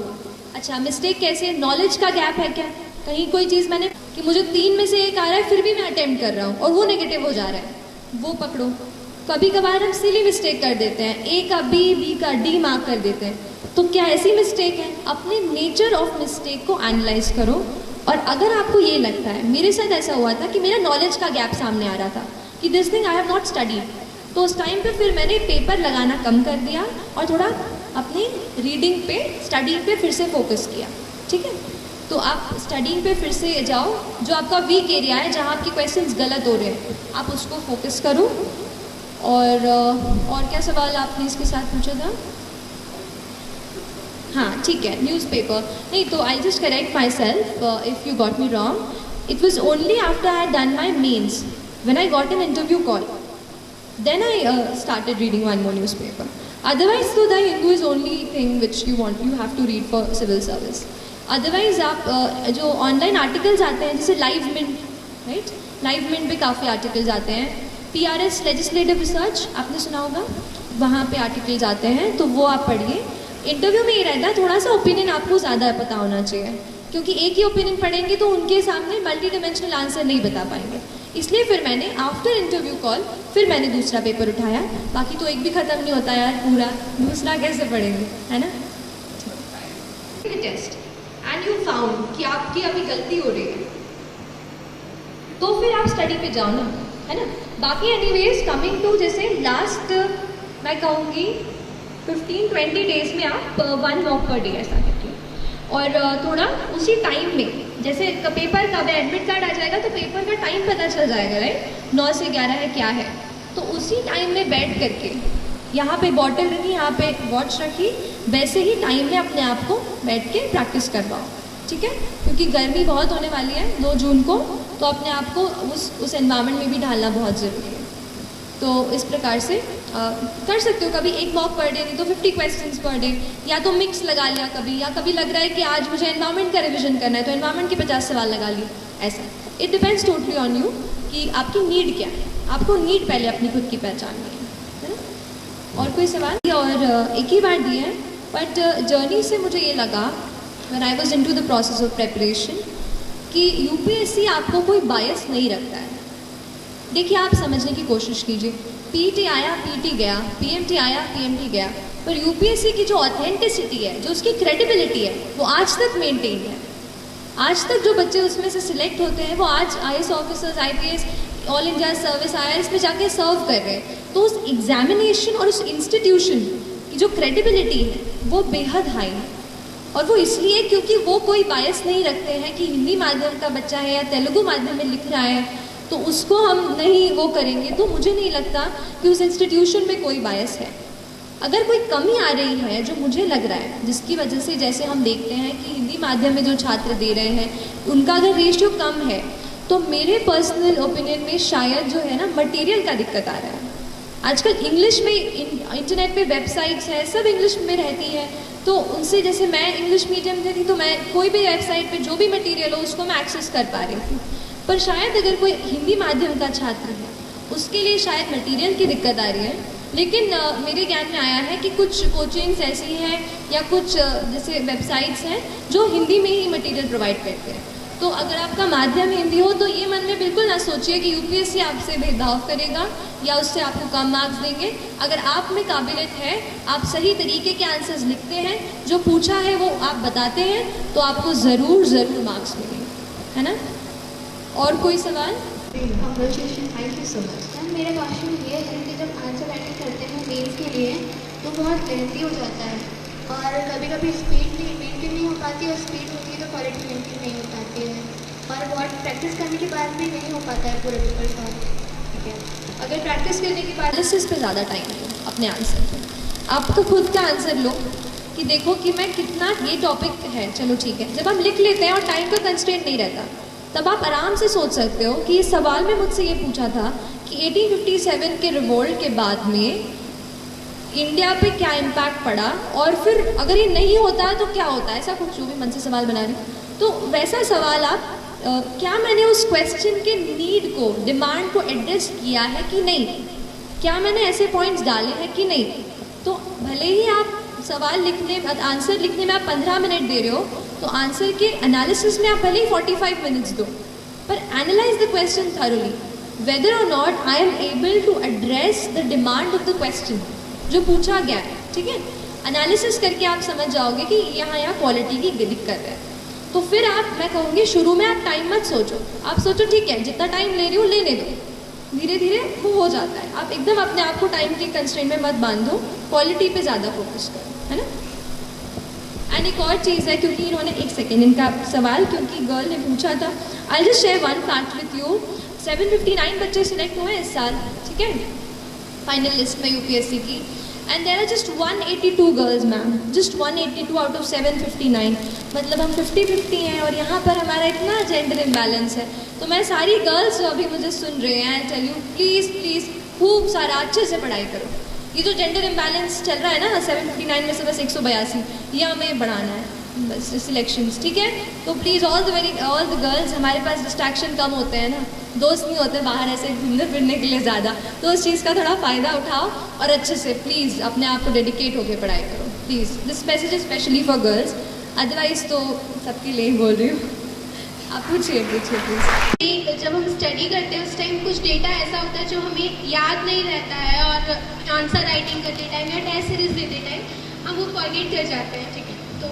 अच्छा मिस्टेक कैसे, नॉलेज का गैप है क्या, कहीं कोई चीज़ मैंने कि मुझे 3 में से 1 आ रहा है फिर भी मैं अटेम्प्ट कर रहा हूँ और वो नेगेटिव हो जा रहा है, वो पकड़ो। कभी कभार हम सिली मिस्टेक कर देते हैं, ए का बी का डी मार्क कर देते हैं, तो क्या ऐसी मिस्टेक है? अपने नेचर ऑफ मिस्टेक को एनालाइज करो। और अगर आपको ये लगता है, मेरे साथ ऐसा हुआ था कि मेरा नॉलेज का गैप सामने आ रहा था कि this thing I have not studied, तो उस टाइम पे फिर मैंने पेपर लगाना कम कर दिया और थोड़ा अपनी रीडिंग पे, स्टडिंग पे फिर से फोकस किया। ठीक है, तो आप स्टडिंग पे फिर से जाओ, जो आपका वीक एरिया है, जहाँ आपके क्वेश्चंस गलत हो रहे हैं, आप उसको फोकस करो। और क्या सवाल आपने इसके साथ पूछा था? हाँ ठीक है, न्यूज़पेपर नहीं, तो I just correct myself if you got me wrong. It was only after I had done my mains when I got an interview call, then I started reading one more newspaper. Otherwise, so the Hindu is only thing which you have to read for civil service. Otherwise, आप जो online articles आते हैं, जैसे Live Mint, right, Live Mint पे काफ़ी articles आते हैं। PRS legislative research आपने सुना होगा, वहाँ पे आर्टिकल्स आते हैं, तो वो आप पढ़िए। इंटरव्यू में ये रहता है, थोड़ा सा ओपिनियन आपको ज़्यादा पता होना चाहिए, क्योंकि एक ही ओपिनियन पढ़ेंगे तो उनके सामने मल्टी डिमेंशनल आंसर नहीं बता पाएंगे। इसलिए फिर मैंने आफ्टर इंटरव्यू कॉल फिर मैंने दूसरा पेपर उठाया। बाकी तो एक भी ख़त्म नहीं होता यार पूरा, दूसरा कैसे पढ़ेंगे, है ना। टेस्ट एंड यू फाउंड कि आपकी अभी गलती हो रही है, तो फिर आप स्टडी पे जाओ ना, है ना। बाकी एनीवेज कमिंग टू, जैसे लास्ट मैं कहूँगी 15-20 डेज में आप 1 वॉक पर डे ऐसा करिए, और थोड़ा उसी टाइम में, जैसे पेपर कब है, एडमिट कार्ड आ जाएगा तो पेपर का टाइम पता चल जाएगा, राइट, 9 से 11 है क्या है, तो उसी टाइम में बैठ करके यहाँ पे बॉटल रखी, यहाँ पे वॉच रखी, वैसे ही टाइम में अपने आप को बैठ के प्रैक्टिस करवाओ। ठीक है, क्योंकि गर्मी बहुत होने वाली है 2 जून को, तो अपने आप को उस एनवायरनमेंट में भी ढालना बहुत ज़रूरी है। तो इस प्रकार से कर सकते हो, कभी 1 वॉक पर डे, नहीं तो 50 क्वेश्चंस पर डे, या तो मिक्स लगा लिया कभी, या कभी लग रहा है कि आज मुझे एनवायरनमेंट का रिवीजन करना है तो एनवायरनमेंट के 50 सवाल लगा लिए, ऐसा। It depends totally on you कि आपकी नीड क्या है, आपको नीड पहले अपनी खुद की पहचाननी है ना। और कोई सवाल? और एक ही बार दिए हैं, बट जर्नी से मुझे ये लगा when I was into the process of preparation कि यूपीएससी आपको कोई बायस नहीं रखता है। देखिए, आप समझने की कोशिश कीजिए, पीटी आया, पीटी गया, पीएमटी आया, पीएमटी गया, पर यूपीएससी की जो ऑथेंटिसिटी है, जो उसकी क्रेडिबिलिटी है, वो आज तक मेंटेन है। आज तक जो बच्चे उसमें से सिलेक्ट होते हैं वो आज IAS officers, IPS, all India service, IRS में जाके सर्व कर रहे हैं। तो उस एग्जामिनेशन और उस इंस्टीट्यूशन की जो क्रेडिबिलिटी है वो बेहद हाई है, और वो इसलिए क्योंकि वो कोई बायस नहीं रखते हैं कि हिंदी माध्यम का बच्चा है या तेलुगु माध्यम में लिख रहा है तो उसको हम नहीं वो करेंगे। तो मुझे नहीं लगता कि उस इंस्टीट्यूशन में कोई बायस है। अगर कोई कमी आ रही है, जो मुझे लग रहा है, जिसकी वजह से जैसे हम देखते हैं कि हिंदी माध्यम में जो छात्र दे रहे हैं उनका अगर रेशियो कम है, तो मेरे पर्सनल ओपिनियन में शायद जो है ना मटेरियल का दिक्कत आ रहा है। आजकल इंग्लिश में इंटरनेट पे वेबसाइट्स हैं, सब इंग्लिश में रहती है, तो उनसे, जैसे मैं इंग्लिश मीडियम से थी तो मैं कोई भी वेबसाइट पे जो भी मटेरियल हो उसको मैं एक्सेस कर पा रही थी। पर शायद अगर कोई हिंदी माध्यम का छात्र है उसके लिए शायद मटेरियल की दिक्कत आ रही है। लेकिन मेरे ज्ञान में आया है कि कुछ कोचिंग्स ऐसी हैं या कुछ जैसे वेबसाइट्स हैं जो हिंदी में ही मटेरियल प्रोवाइड करते हैं। तो अगर आपका माध्यम हिंदी हो तो ये मन में बिल्कुल ना सोचिए कि यूपीएससी आपसे भेदभाव करेगा या उससे आपको कम मार्क्स देंगे। अगर आप में काबिलियत है, आप सही तरीके के आंसर्स लिखते हैं, जो पूछा है वो आप बताते हैं, तो आपको ज़रूर मार्क्स मिलेंगे, है ना। और कोई सवाल? Thank you so much. Ma'am, मेरा क्वेश्चन ये है कि जब आंसर राइटिंग करते हैं मेंस के लिए तो बहुत लेंथी हो जाता है, और कभी कभी स्पीड नहीं मेंटेन नहीं हो पाती, और स्पीड होती है तो क्वालिटी मेंटेन नहीं हो पाती है, और बहुत प्रैक्टिस करने के बाद भी नहीं हो पाता है पूरे पेपर सॉल्व। ठीक है, अगर प्रैक्टिस करने के बाद एनालिसिस पे ज़्यादा टाइम दो अपने आंसर पे। आप तो खुद का आंसर लो कि देखो कि मैं कितना, ये टॉपिक है, चलो ठीक है। जब हम लिख लेते हैं और टाइम का कंस्ट्रेंट नहीं रहता, तब आप आराम से सोच सकते हो कि इस सवाल में मुझसे ये पूछा था कि 1857 के रिवोल्ट के बाद में इंडिया पे क्या इम्पैक्ट पड़ा, और फिर अगर ये नहीं होता तो क्या होता है, ऐसा कुछ जो भी मन से सवाल बना रहे हो। तो वैसा सवाल आप क्या मैंने उस क्वेश्चन के नीड को, डिमांड को एड्रेस किया है कि नहीं, क्या मैंने ऐसे पॉइंट्स डाले हैं कि नहीं। तो भले ही आप सवाल लिखने, आंसर लिखने में आप 15 मिनट दे रहे हो, तो आंसर के एनालिसिस में आप भले ही 45 मिनट्स दो, पर analyse the question thoroughly whether or not I am able to address the demand of the question जो पूछा गया है। ठीक है, एनालिसिस करके आप समझ जाओगे कि यहाँ क्वालिटी की दिक्कत है। तो फिर आप, मैं कहूँगी शुरू में आप टाइम मत सोचो, आप सोचो ठीक है जितना टाइम ले रही हूँ लेने दो, धीरे धीरे वो हो जाता है। आप एकदम अपने आप को टाइम के कंस्ट्रेंट में मत बांधो, क्वालिटी पे ज़्यादा फोकस करो, है ना। एंड एक और चीज़ है, क्योंकि इन्होंने एक सेकेंड इनका सवाल क्योंकि गर्ल ने पूछा था, I just share one fact with you. 759 बच्चे सिलेक्ट हुए इस साल, ठीक है, फाइनल लिस्ट में यूपीएससी की। And there are just 182 girls ma'am, just 182 out of 759। मतलब हम 50-50 हैं और यहाँ पर हमारा इतना जेंडर इम्बैलेंस है। तो मैं सारी गर्ल्स जो अभी मुझे सुन रहे हैं, टेल यू प्लीज़ प्लीज़ खूब सारा अच्छे से पढ़ाई करो। ये जो जेंडर इम्बैलेंस चल रहा है ना 759 में से बस 182, ये हमें बढ़ाना है बस सिलेक्शंस, ठीक है। तो प्लीज़ ऑल द गर्ल्स, हमारे पास डिस्ट्रैक्शन कम होते हैं ना, दोस्त नहीं होते बाहर ऐसे घूमने फिरने के लिए ज़्यादा, तो उस चीज़ का थोड़ा फ़ायदा उठाओ और अच्छे से प्लीज़ अपने आप को डेडिकेट होकर पढ़ाई करो please. This message is specially for girls, otherwise तो सबके लिए ही बोल रही हूँ। आप पूछिए प्लीज़। जब हम स्टडी करते हैं उस टाइम कुछ डेटा ऐसा होता है जो हमें याद नहीं रहता है, और आंसर राइटिंग करते टाइम या टेस्ट सीरीज देते टाइम हम वो फॉरगेट कर जाते हैं, ठीक है। तो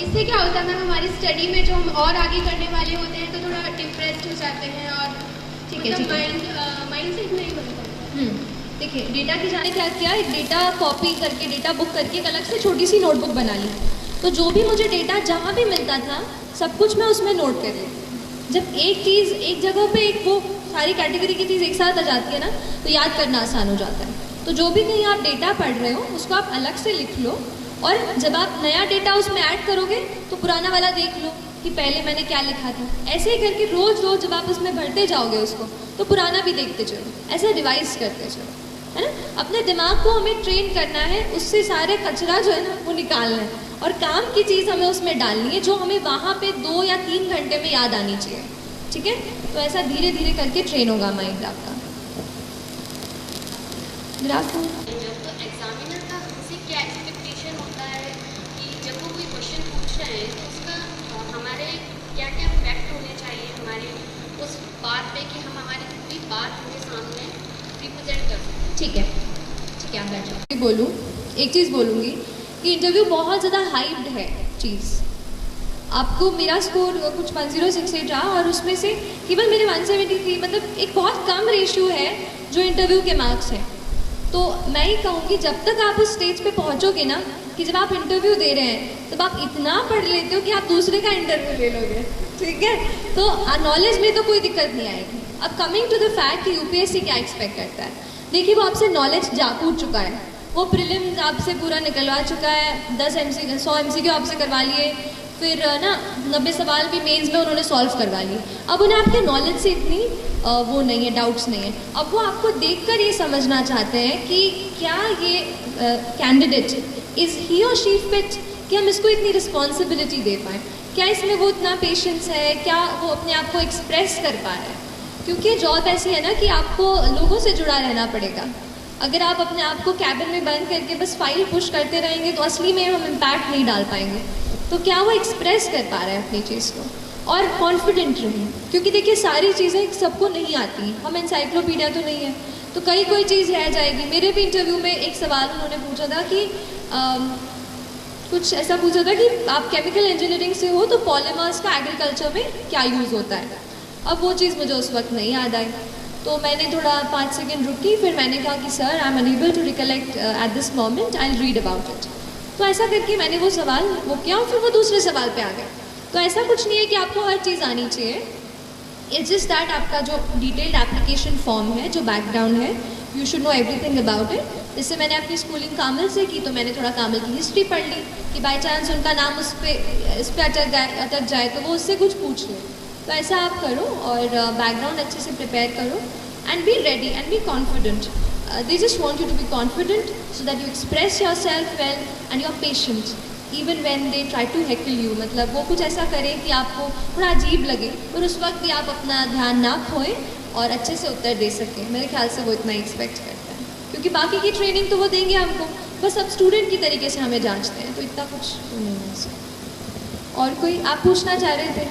इससे क्या होता है मैम, हमारी स्टडी में जो हम और आगे करने वाले होते हैं तो थोड़ा डिप्रेस्ड हो जाते हैं और माइंड सेट नहीं बनता। देखिए डेटा की जाने क्या किया, एक डेटा कॉपी करके, डेटा बुक करके एक अलग से छोटी सी नोटबुक बना ली। तो जो भी मुझे डेटा जहाँ भी मिलता था सब कुछ मैं उसमें नोट कर ली। जब एक चीज़ एक जगह पे एक वो सारी कैटेगरी की चीज़ एक साथ आ जाती है ना, तो याद करना आसान हो जाता है। तो जो भी कहीं आप डेटा पढ़ रहे हो उसको आप अलग से लिख लो, और जब आप नया डेटा उसमें ऐड करोगे तो पुराना वाला देख लो कि पहले मैंने क्या लिखा था। ऐसे ही करके रोज़ रोज़ जब आप उसमें भरते जाओगे उसको, तो पुराना भी देखते चलो, ऐसे रिवाइज करते चलो, है ना। अपने दिमाग को हमें ट्रेन करना है, उससे सारे कचरा जो है ना वो निकालना है, और काम की चीज़ हमें उसमें डालनी है जो हमें वहाँ पे 2 या 3 घंटे में याद आनी चाहिए, ठीक है। तो ऐसा धीरे धीरे करके ट्रेन होगा माइंड आपका। तो एग्जामिनर का हमसे क्या एक्सपेक्टेशन होता है कि जब वो कोई क्वेश्चन पूछ रहे हैं तो उसका हमारे क्या क्या फैक्ट होने चाहिए हमारे उस बात पे कि हम हमारी पूरी बात उनके सामने रिप्रेजेंट कर सकें। ठीक है, ठीक है, आप बैठ जाओ। बोलूँ एक चीज़ बोलूँगी कि इंटरव्यू बहुत ज़्यादा हाइप्ड है चीज़। आपको मेरा स्कोर कुछ 1068 रहा और उसमें से केवल मेरे 173, मतलब एक बहुत कम रेशियो है जो इंटरव्यू के मार्क्स हैं। तो मैं ही कहूँगी जब तक आप उस स्टेज पे पहुँचोगे ना कि जब आप इंटरव्यू दे रहे हैं तब आप इतना पढ़ लेते हो कि आप दूसरे का इंटरव्यू ले लोगे, ठीक है। तो नॉलेज में तो कोई दिक्कत नहीं आएगी। अब कमिंग टू द फैक्ट कि यूपीएससी क्या एक्सपेक्ट करता है, देखिए वो आपसे नॉलेज कूट चुका है, वो प्रीलिम्स आपसे पूरा निकलवा चुका है, 100 MCQ आपसे करवा लिए, फिर ना 90 सवाल भी मेंस में उन्होंने सॉल्व करवा लिए। अब उन्हें आपके नॉलेज से इतनी वो नहीं है, डाउट्स नहीं है। अब वो आपको देखकर ये समझना चाहते हैं कि क्या ये कैंडिडेट इज़ ही और शी फिट, कि हम इसको इतनी रिस्पॉन्सिबिलिटी दे पाएँ, क्या इसमें वो इतना पेशेंस है, क्या वो अपने आप को एक्सप्रेस कर पा रहे हैं। क्योंकि जॉब ऐसी है ना कि आपको लोगों से जुड़ा रहना पड़ेगा। अगर आप अपने आप को कैबिन में बंद करके बस फाइल पुश करते रहेंगे तो असली में हम इम्पैक्ट नहीं डाल पाएंगे। तो क्या वो एक्सप्रेस कर पा रहे हैं अपनी चीज़ को, और कॉन्फिडेंट रहें। क्योंकि देखिए सारी चीज़ें सबको नहीं आती, हम एनसाइक्लोपीडिया तो नहीं है, तो कोई चीज़ रह जाएगी। मेरे भी इंटरव्यू में एक सवाल उन्होंने पूछा था कि कुछ ऐसा पूछा था कि आप केमिकल इंजीनियरिंग से हो तो पॉलीमर्स का एग्रीकल्चर में क्या यूज़ होता है। अब वो चीज़ मुझे उस वक्त नहीं याद आई, तो मैंने थोड़ा 5 सेकेंड रुकी, फिर मैंने कहा कि sir I am unable to recollect at this moment, I will read about it. तो ऐसा करके मैंने वो सवाल वो किया और फिर वो दूसरे सवाल पे आ गया। तो ऐसा कुछ नहीं है कि आपको हर चीज़ आनी चाहिए, इट्स जस्ट दैट आपका जो डिटेल्ड एप्लीकेशन फॉर्म है, जो बैकग्राउंड है, you should know everything about it. जैसे मैंने अपनी स्कूलिंग कामिल से की तो मैंने थोड़ा कामिल की हिस्ट्री पढ़ ली कि बाई चांस उनका नाम इस पर अटक जाए तो वो उससे कुछ पूछ ले। तो ऐसा आप करो और बैकग्राउंड अच्छे से प्रिपेयर करो and be ready and be confident. They just want you to be confident so that you express yourself well and you're patient even when they try to heckle you। मतलब वो कुछ ऐसा करें कि आपको थोड़ा अजीब लगे और उस वक्त भी आप अपना ध्यान ना खोएं और अच्छे से उत्तर दे सकें। मेरे ख्याल से वो इतना एक्सपेक्ट करता है, क्योंकि बाकी की ट्रेनिंग तो वो देंगे हमको, बस अब स्टूडेंट की तरीके से हमें जांचते हैं, तो इतना कुछ तो नहीं है इसमें। और कोई आप पूछना चाह रहे थे?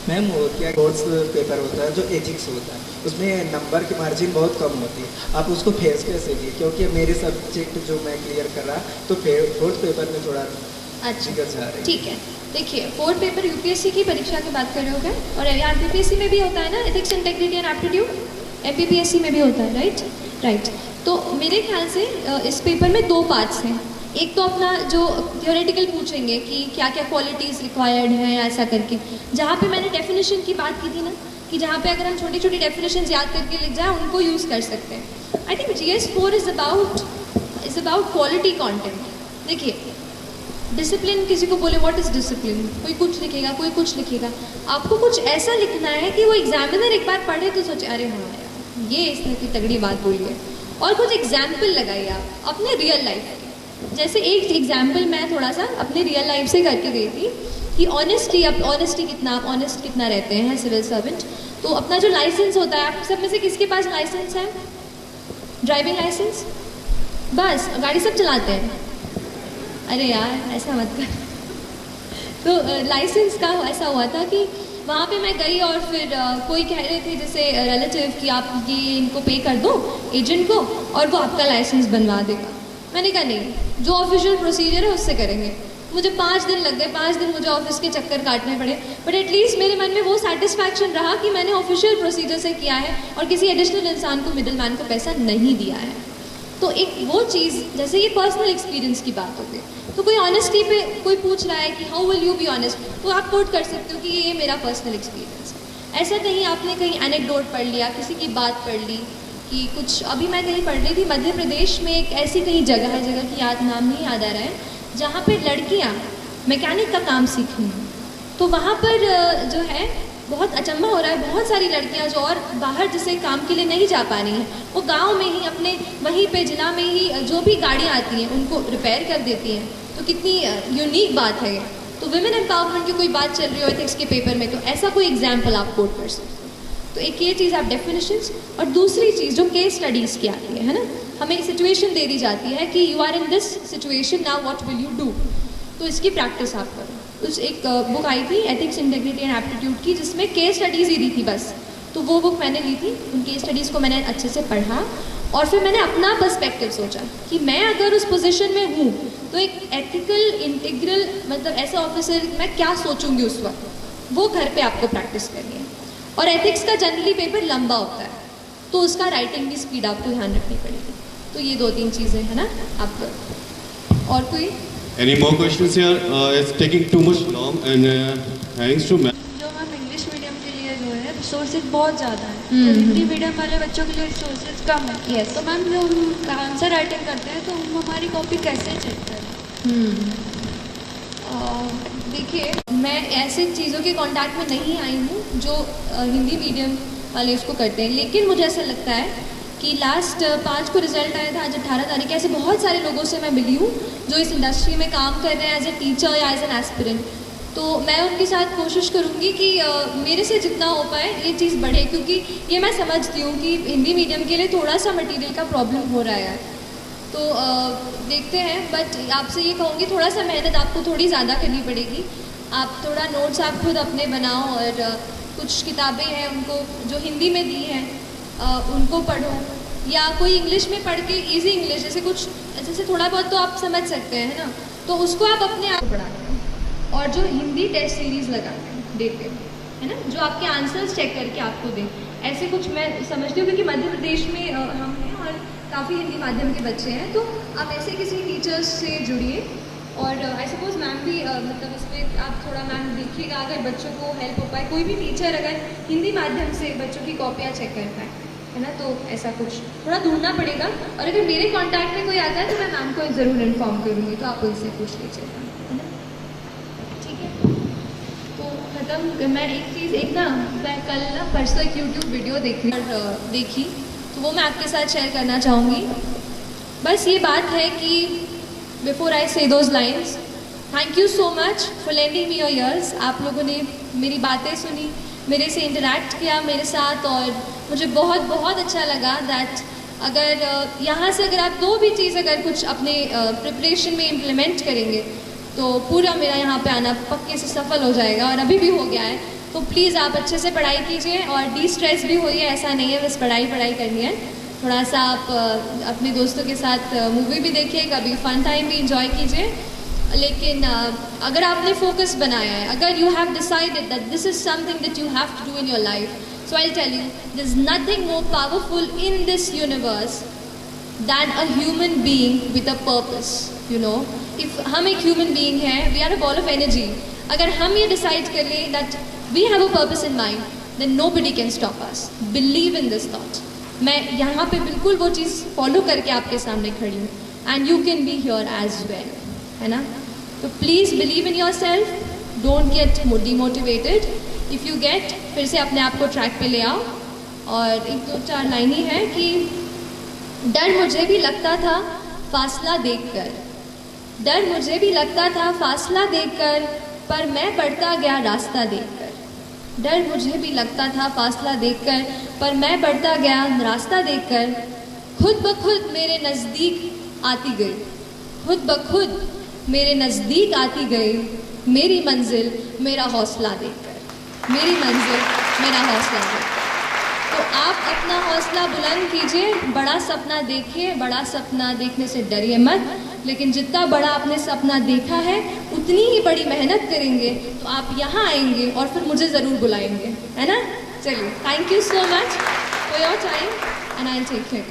मैम वो क्या कोर्स पेपर होता है जो एथिक्स होता है, उसमें नंबर की मार्जिन बहुत कम होती है, आप उसको फेस कैसे किए? क्योंकि मेरे सब्जेक्ट जो मैं क्लियर कर रहा तो फोर्थ पेपर में थोड़ा अच्छा दिक्कत जा रही है। ठीक है, देखिए 4th पेपर यूपीएससी की परीक्षा की बात कर रहे हो क्या? और यहाँ एमपीपीएससी में भी होता है ना, ethics integrity and aptitude, MPPSC में भी होता है, राइट। तो मेरे ख्याल से इस पेपर में 2 पार्ट्स हैं। एक तो अपना जो थियोरेटिकल पूछेंगे कि क्या क्या क्वालिटीज़ रिक्वायर्ड हैं ऐसा करके, जहाँ पे मैंने डेफिनेशन की बात की थी ना, कि जहाँ पे अगर हम छोटी छोटी डेफिनेशन याद करके लिख जाए उनको यूज़ कर सकते हैं। I think GS4 is about quality content. देखिए डिसिप्लिन, किसी को बोले व्हाट इज़ डिसिप्लिन, कोई कुछ लिखेगा, कोई कुछ लिखेगा। आपको कुछ ऐसा लिखना है कि वो एग्जामिनर एक बार पढ़े तो सोचे अरे हाँ यार ये इसने की तगड़ी बात बोली है। और कुछ एग्जाम्पल लगाइए आप अपने रियल लाइफ के। जैसे एक एग्जाम्पल मैं थोड़ा सा अपने रियल लाइफ से करके गई थी कि ऑनेस्टी, आप ऑनेस्टी कितना, आप ऑनेस्ट कितना रहते हैं सिविल सर्वेंट। तो अपना जो लाइसेंस होता है, आप सब में से किसके पास लाइसेंस है? ड्राइविंग लाइसेंस, बस गाड़ी सब चलाते हैं। अरे यार ऐसा मत कर। तो लाइसेंस का ऐसा हुआ था कि वहाँ पे मैं गई और फिर कोई कह रहे थे जैसे रिलेटिव कि आप ये इनको पे कर दो एजेंट को और वो आपका लाइसेंस बनवा देगा। मैंने कहा नहीं, जो ऑफिशियल प्रोसीजर है उससे करेंगे। मुझे 5 दिन लग गए, 5 दिन मुझे ऑफिस के चक्कर काटने पड़े, बट एटलीस्ट मेरे मन में वो सेटिस्फैक्शन रहा कि मैंने ऑफिशियल प्रोसीजर से किया है और किसी एडिशनल इंसान को, मिडिल मैन को पैसा नहीं दिया है। तो एक वो चीज़, जैसे ये पर्सनल एक्सपीरियंस की बात होती है, तो कोई ऑनेस्टी पे कोई पूछ रहा है कि how will you be honest, तो आप कोट कर सकते हो कि ये मेरा पर्सनल एक्सपीरियंस है। ऐसा कहीं आपने कहीं एनेक्डोट पढ़ लिया, किसी की बात पढ़ ली कि कुछ, अभी मैं कहीं पढ़ रही थी मध्य प्रदेश में एक ऐसी कहीं जगह है, जगह की नाम नहीं याद आ रहा है, जहाँ पर लड़कियाँ मैकेनिक का काम सीख रही हैं। तो वहाँ पर जो है बहुत अचंभा हो रहा है, बहुत सारी लड़कियां जो और बाहर जैसे काम के लिए नहीं जा पा रही हैं, वो गांव में ही अपने वहीं पे जिला में ही जो भी गाड़ियां आती हैं उनको रिपेयर कर देती हैं। तो कितनी यूनिक बात है ये। तो विमेन एम्पावरमेंट की कोई बात चल रही हो एथिक्स के पेपर में, तो ऐसा कोई एग्जाम्पल आप कोट कर सकते हो। तो एक ये चीज़ आप डेफिनेशंस, और दूसरी चीज़ जो केस स्टडीज़ की आती है ना, हमें सिचुएशन दे दी जाती है कि you are in this situation, now what will you do. तो इसकी प्रैक्टिस आप करो। उस एक बुक आई थी एथिक्स इंटेग्रिटी एंड एप्टीट्यूड की, जिसमें केस स्टडीज़ ही दी थी बस। तो वो बुक मैंने ली थी, उन केस स्टडीज़ को मैंने अच्छे से पढ़ा और फिर मैंने अपना पर्सपेक्टिव सोचा कि मैं अगर उस पोजीशन में हूँ तो एक एथिकल इंटीग्रल मतलब ऐसा ऑफिसर मैं क्या सोचूंगी उस वक्त, वो घर पे आपको प्रैक्टिस करनी है। और एथिक्स का जनरली पेपर लंबा होता है, तो उसका राइटिंग की स्पीड आपको ध्यान रखनी पड़ेगी। तो ये 2-3 चीज़ें हैं ना आप। और कोई Any more questions here? It's taking too much long and thanks to जो हम इंग्लिश मीडियम के लिए जो है रिसोर्सेज बहुत ज़्यादा है, तो हिंदी मीडियम वाले बच्चों के लिए रिसोर्सेज कम है। yes. तो मैम जो हम आंसर राइटिंग करते हैं तो हम हमारी कॉपी कैसे चेक करें? देखिए मैं ऐसे चीज़ों के कांटेक्ट में नहीं आई हूँ जो हिंदी मीडियम वाले उसको करते हैं, लेकिन मुझे ऐसा लगता है कि लास्ट 5 को रिजल्ट आया था, आज 18 तारीख। ऐसे बहुत सारे लोगों से मैं मिली हूँ जो इस इंडस्ट्री में काम कर रहे हैं एज ए टीचर या एज एन एस्पिरेंट। तो मैं उनके साथ कोशिश करूँगी कि मेरे से जितना हो पाए ये चीज़ बढ़े, क्योंकि ये मैं समझती हूँ कि हिंदी मीडियम के लिए थोड़ा सा मटेरियल का प्रॉब्लम हो रहा है। तो देखते हैं, बट आपसे ये कहूँगी थोड़ा सा मेहनत आपको थोड़ी ज़्यादा करनी पड़ेगी। आप थोड़ा नोट्स आप खुद अपने बनाओ और कुछ किताबें हैं उनको जो हिंदी में दी हैं उनको पढ़ो, या कोई इंग्लिश में पढ़ के इजी इंग्लिश जैसे थोड़ा बहुत तो आप समझ सकते हैं ना, तो उसको आप अपने आप पढ़ाते हैं। और जो हिंदी टेस्ट सीरीज़ लगाते हैं देते हैं है ना, जो आपके आंसर्स चेक करके आपको दें, ऐसे कुछ मैं समझती हूँ। क्योंकि मध्य प्रदेश में हम हैं और काफ़ी हिंदी माध्यम के बच्चे हैं, तो आप ऐसे किसी टीचर्स से जुड़िए। और आई सपोज मैम भी मतलब इस पर आप थोड़ा मैम देखिएगा, अगर बच्चों को हेल्प हो पाए, कोई भी टीचर अगर हिंदी माध्यम से बच्चों की कॉपियाँ चेक कर पाए है ना, तो ऐसा कुछ थोड़ा ढूंढना पड़ेगा। और अगर मेरे कांटेक्ट में कोई आता है तो मैं मैम को ज़रूर इन्फॉर्म करूँगी, तो आप उनसे पूछ लीजिएगा है ना, ठीक है। तो ख़त्म। मैं एक चीज़ मैं कल परसों एक यूट्यूब वीडियो देखी तो वो मैं आपके साथ शेयर करना चाहूँगी। बस ये बात है कि बिफोर आई से those lines, thank you so much for lending me your ears. आप लोगों ने मेरी बातें सुनी, मेरे से इंटरेक्ट किया मेरे साथ, और मुझे बहुत बहुत अच्छा लगा दैट अगर यहाँ से अगर आप 2 भी चीज़ अगर कुछ अपने प्रिपरेशन में इम्प्लीमेंट करेंगे तो पूरा मेरा यहाँ पे आना पक्के से सफल हो जाएगा, और अभी भी हो गया है। तो प्लीज़ आप अच्छे से पढ़ाई कीजिए और डिस्ट्रेस भी होइए, ऐसा नहीं है बस पढ़ाई करनी है। थोड़ा सा आप अपने दोस्तों के साथ मूवी भी देखिए, कभी फन टाइम भी इंजॉय कीजिए। लेकिन अगर आपने फोकस बनाया है, अगर you have decided that this is something that you have to do in your life, so I tell you there is nothing more powerful in this universe than a human being with a purpose. You know, if हम एक human being हैं, we are a ball of energy. अगर हम ये decide कर लें that we have a purpose in mind, then nobody can stop us. Believe in this thought. मैं यहाँ पे बिल्कुल वो चीज़ फॉलो करके आपके सामने खड़ी हूँ, and you can be here as well, है ना. तो please believe in yourself, don't get demotivated. If you get, फिर से अपने आप को ट्रैक पे ले आओ. और एक दो चार लाइन ही है कि डर मुझे भी लगता था फासला देखकर, डर मुझे भी लगता था फासला देखकर, पर मैं बढ़ता गया रास्ता देखकर. डर मुझे भी लगता था फासला देखकर, पर मैं बढ़ता गया रास्ता देखकर. खुद ब खुद मेरे नज़दीक आती गई, खुद ब खुद मेरे नज़दीक आती गई मेरी मंजिल मेरा हौसला देखकर, मेरी मंजिल मेरा हौसला देखकर. तो आप अपना हौसला बुलंद कीजिए, बड़ा सपना देखिए. बड़ा सपना देखने से डरिए मत, लेकिन जितना बड़ा आपने सपना देखा है उतनी ही बड़ी मेहनत करेंगे तो आप यहाँ आएंगे और फिर मुझे ज़रूर बुलाएंगे, है ना. चलिए, thank you so much for your time and I will take care.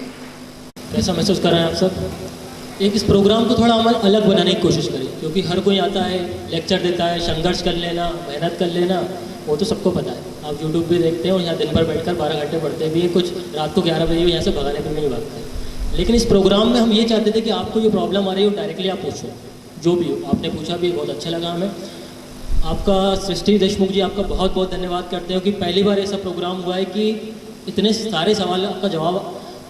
कैसा महसूस कर रहे हैं आप सब? एक इस प्रोग्राम को थोड़ा हम अलग बनाने की कोशिश करें, क्योंकि हर कोई आता है, लेक्चर देता है, संघर्ष कर लेना, मेहनत कर लेना, वो तो सबको पता है. आप यूट्यूब भी देखते हैं और यहाँ दिन भर बैठकर 12 घंटे पढ़ते भी हैं, कुछ रात को 11 बजे यहाँ से भगाने पर भी नहीं भागते. लेकिन इस प्रोग्राम में हम ये चाहते थे कि आपको जो प्रॉब्लम आ रही है वो डायरेक्टली आप पूछो, जो भी हो. आपने पूछा भी, बहुत अच्छा लगा हमें. आपका सृष्टि देशमुख जी, आपका बहुत बहुत धन्यवाद करते हैं कि पहली बार ऐसा प्रोग्राम हुआ है कि इतने सारे सवाल का जवाब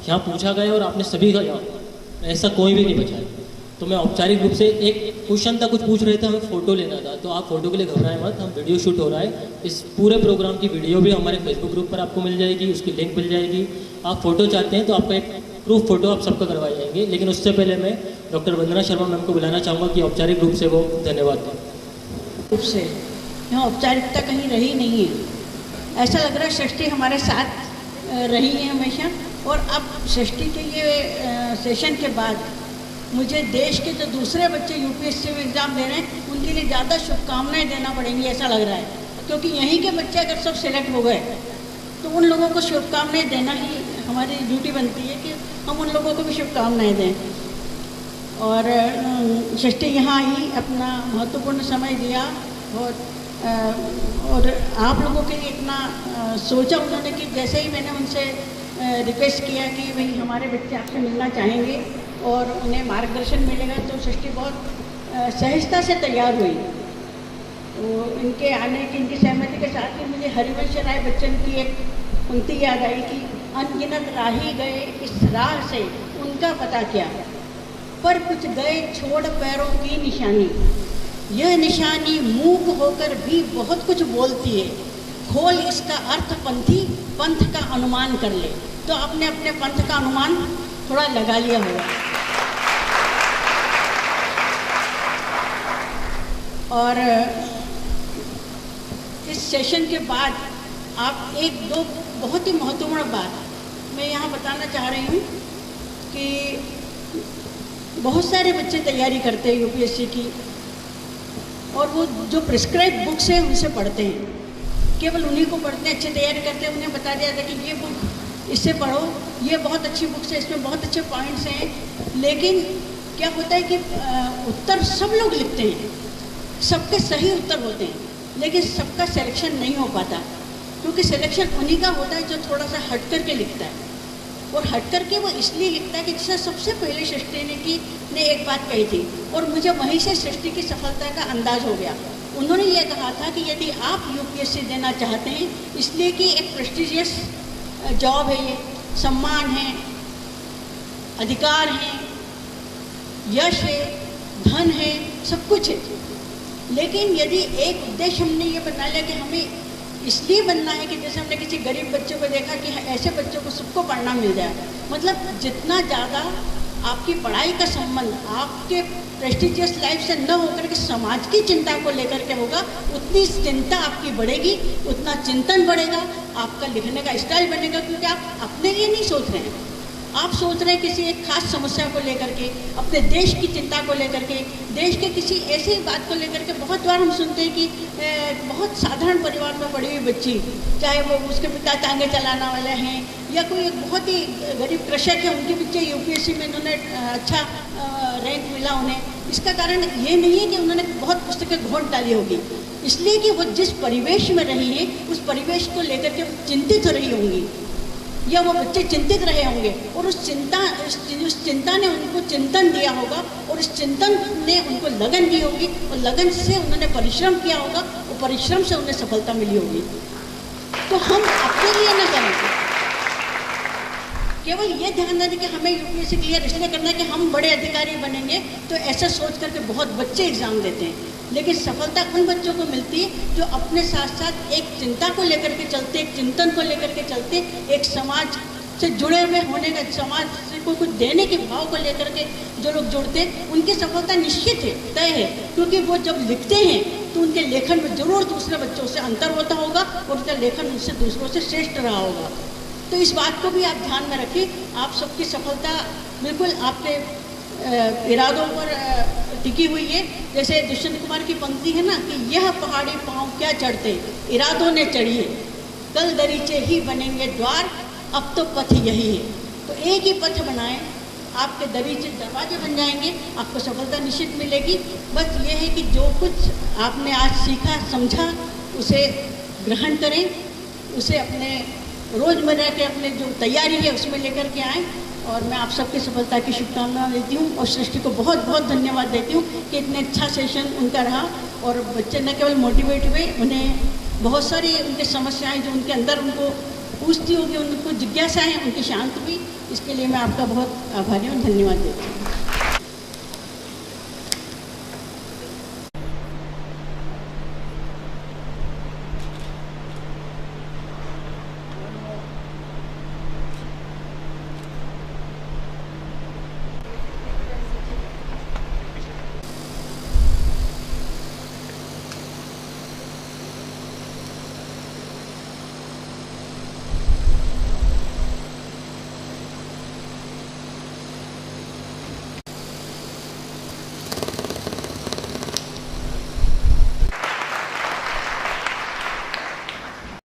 यहाँ पूछा गया और आपने सभी का जवाब, ऐसा कोई भी नहीं बचा है. तो मैं औपचारिक रूप से एक क्वेश्चन था, कुछ पूछ रहे थे, हमें फ़ोटो लेना था, तो आप फ़ोटो के लिए घबराएं मत. हम वीडियो शूट हो रहा है, इस पूरे प्रोग्राम की वीडियो भी हमारे फेसबुक ग्रुप पर आपको मिल जाएगी, उसकी लिंक मिल जाएगी. आप फ़ोटो चाहते हैं तो आपका एक प्रूफ फ़ोटो आप सबका करवाए जाएंगे. लेकिन उससे पहले मैं डॉक्टर वंदना शर्मा मैम को बुलाना चाहूँगा कि औपचारिक रूप से वो धन्यवाद दें. रूप से यहाँ औपचारिकता कहीं रही नहीं है. ऐसा लग रहा है सृष्टि हमारे साथ रही है हमेशा. और अब सृष्टि के ये सेशन के बाद मुझे देश के जो दूसरे बच्चे यूपीएससी में एग्ज़ाम दे रहे हैं उनके लिए ज़्यादा शुभकामनाएं देना पड़ेंगी, ऐसा लग रहा है. क्योंकि यहीं के बच्चे अगर सब सिलेक्ट हो गए तो उन लोगों को शुभकामनाएं देना ही हमारी ड्यूटी बनती है कि हम उन लोगों को भी शुभकामनाएं दें. और सृष्टि यहाँ आई, अपना महत्वपूर्ण समय दिया और आप लोगों के लिए इतना सोचा उन्होंने कि जैसे ही मैंने उनसे रिक्वेस्ट किया कि भाई हमारे बच्चे आपसे मिलना चाहेंगे और उन्हें मार्गदर्शन मिलेगा, तो सृष्टि बहुत सहजता से तैयार हुई. तो इनके आने की, इनकी सहमति के साथ ही मुझे हरिवंश राय बच्चन की एक पंक्ति याद आई कि अनगिनत राही गए इस राह से उनका पता क्या, पर कुछ गए छोड़ पैरों की निशानी. यह निशानी मूक होकर भी बहुत कुछ बोलती है, खोल इसका अर्थ पंथी पंथ का अनुमान कर ले. तो आपने अपने पंथ का अनुमान थोड़ा लगा लिया होगा. और इस सेशन के बाद आप एक दो बहुत ही महत्वपूर्ण बात मैं यहाँ बताना चाह रही हूँ कि बहुत सारे बच्चे तैयारी करते हैं यूपीएससी की, और वो जो प्रिस्क्राइब बुक्स हैं उनसे पढ़ते हैं, केवल उन्हीं को पढ़ते हैं, अच्छी तैयारी करते हैं. उन्हें बता दिया जाता है कि ये बुक इससे पढ़ो, ये बहुत अच्छी बुक्स है, इसमें बहुत अच्छे पॉइंट्स हैं. लेकिन क्या होता है कि उत्तर सब लोग लिखते हैं, सबके सही उत्तर होते हैं, लेकिन सबका सिलेक्शन नहीं हो पाता, क्योंकि सिलेक्शन उन्हीं का होता है जो थोड़ा सा हट करके लिखता है. और हट करके वो इसलिए लिखता है कि जैसे सबसे पहले सृष्टि ने एक बात कही थी, और मुझे वहीं से सृष्टि की सफलता का अंदाज हो गया. उन्होंने ये कहा था कि यदि आप यूपीएससी देना चाहते हैं, इसलिए कि एक प्रेस्टिजियस जॉब है, ये सम्मान है, अधिकार है, यश है, धन है, सब कुछ है. लेकिन यदि एक उद्देश्य हमने ये बना लिया कि हमें इसलिए बनना है कि जैसे हमने किसी गरीब बच्चों को देखा कि ऐसे बच्चों को सबको पढ़ना मिल जाए, मतलब जितना ज़्यादा आपकी पढ़ाई का संबंध आपके प्रेस्टिजियस लाइफ से न होकर के समाज की चिंता को लेकर के होगा, उतनी चिंता आपकी बढ़ेगी, उतना चिंतन बढ़ेगा, आपका लिखने का स्टाइल बनेगा, क्योंकि आप अपने लिए नहीं सोच रहे हैं, आप सोच रहे हैं किसी एक खास समस्या को लेकर के, अपने देश की चिंता को लेकर के, देश के किसी ऐसी बात को लेकर के। बहुत बार हम सुनते हैं कि बहुत साधारण परिवार में पड़ी हुई बच्ची, चाहे वो उसके पिता टांगे चलाने वाले हैं या कोई एक बहुत ही गरीब कृषक है, उनके बच्चे यूपीएससी में इन्होंने अच्छा रैंक मिला उन्हें। इसका कारण ये नहीं है कि उन्होंने बहुत पुस्तकें घोंट डाली होगी, इसलिए कि वो जिस परिवेश में रही है उस परिवेश को लेकर के चिंतित रही होंगी, या वो बच्चे चिंतित रहे होंगे, और उस चिंता ने उनको चिंतन दिया होगा, और इस चिंतन ने उनको लगन दी होगी, और लगन से उन्होंने परिश्रम किया होगा, और परिश्रम से उन्हें सफलता मिली होगी। तो हम अपने लिए न करें, केवल ये ध्यान दें कि हमें यूपीएससी क्लियर इसलिए करना है कि हम बड़े अधिकारी बनेंगे, तो ऐसा सोच करके बहुत बच्चे एग्ज़ाम देते हैं। लेकिन सफलता उन बच्चों को मिलती है जो अपने साथ साथ एक चिंता को लेकर के चलते, एक चिंतन को लेकर के चलते, एक समाज से जुड़े हुए होने का, समाज से कोई कुछ देने के भाव को लेकर के जो लोग जुड़ते हैं, उनकी सफलता निश्चित है, तय है। क्योंकि वो जब लिखते हैं तो उनके लेखन में जरूर दूसरे बच्चों से अंतर होता होगा, और उनका लेखन उनसे दूसरों से श्रेष्ठ रहा होगा। तो इस बात को भी आप ध्यान में रखिए। आप सबकी सफलता बिल्कुल आपके इरादों पर टिकी हुई है। जैसे दुष्यंत कुमार की पंक्ति है ना कि यह पहाड़ी पाँव क्या चढ़ते, इरादों ने चढ़िए, कल दरीचे ही बनेंगे द्वार, अब तो पथ यही है। तो एक ही पथ बनाएं, आपके दरीचे दरवाजे बन जाएंगे, आपको सफलता निश्चित मिलेगी। बस ये है कि जो कुछ आपने आज सीखा समझा उसे ग्रहण करें, उसे अपने रोज़मर्रा के अपने जो तैयारी है उसमें लेकर के आएँ। और मैं आप सबकी सफलता की शुभकामनाएं देती हूँ, और सृष्टि को बहुत बहुत धन्यवाद देती हूँ कि इतने अच्छा सेशन उनका रहा, और बच्चे न केवल मोटिवेट हुए, उन्हें बहुत सारी उनकी समस्याएं जो उनके अंदर उनको पूछती होगी, उनको जिज्ञासाएँ उनकी शांत हुई। इसके लिए मैं आपका बहुत आभारी हूँ, धन्यवाद देती हूँ।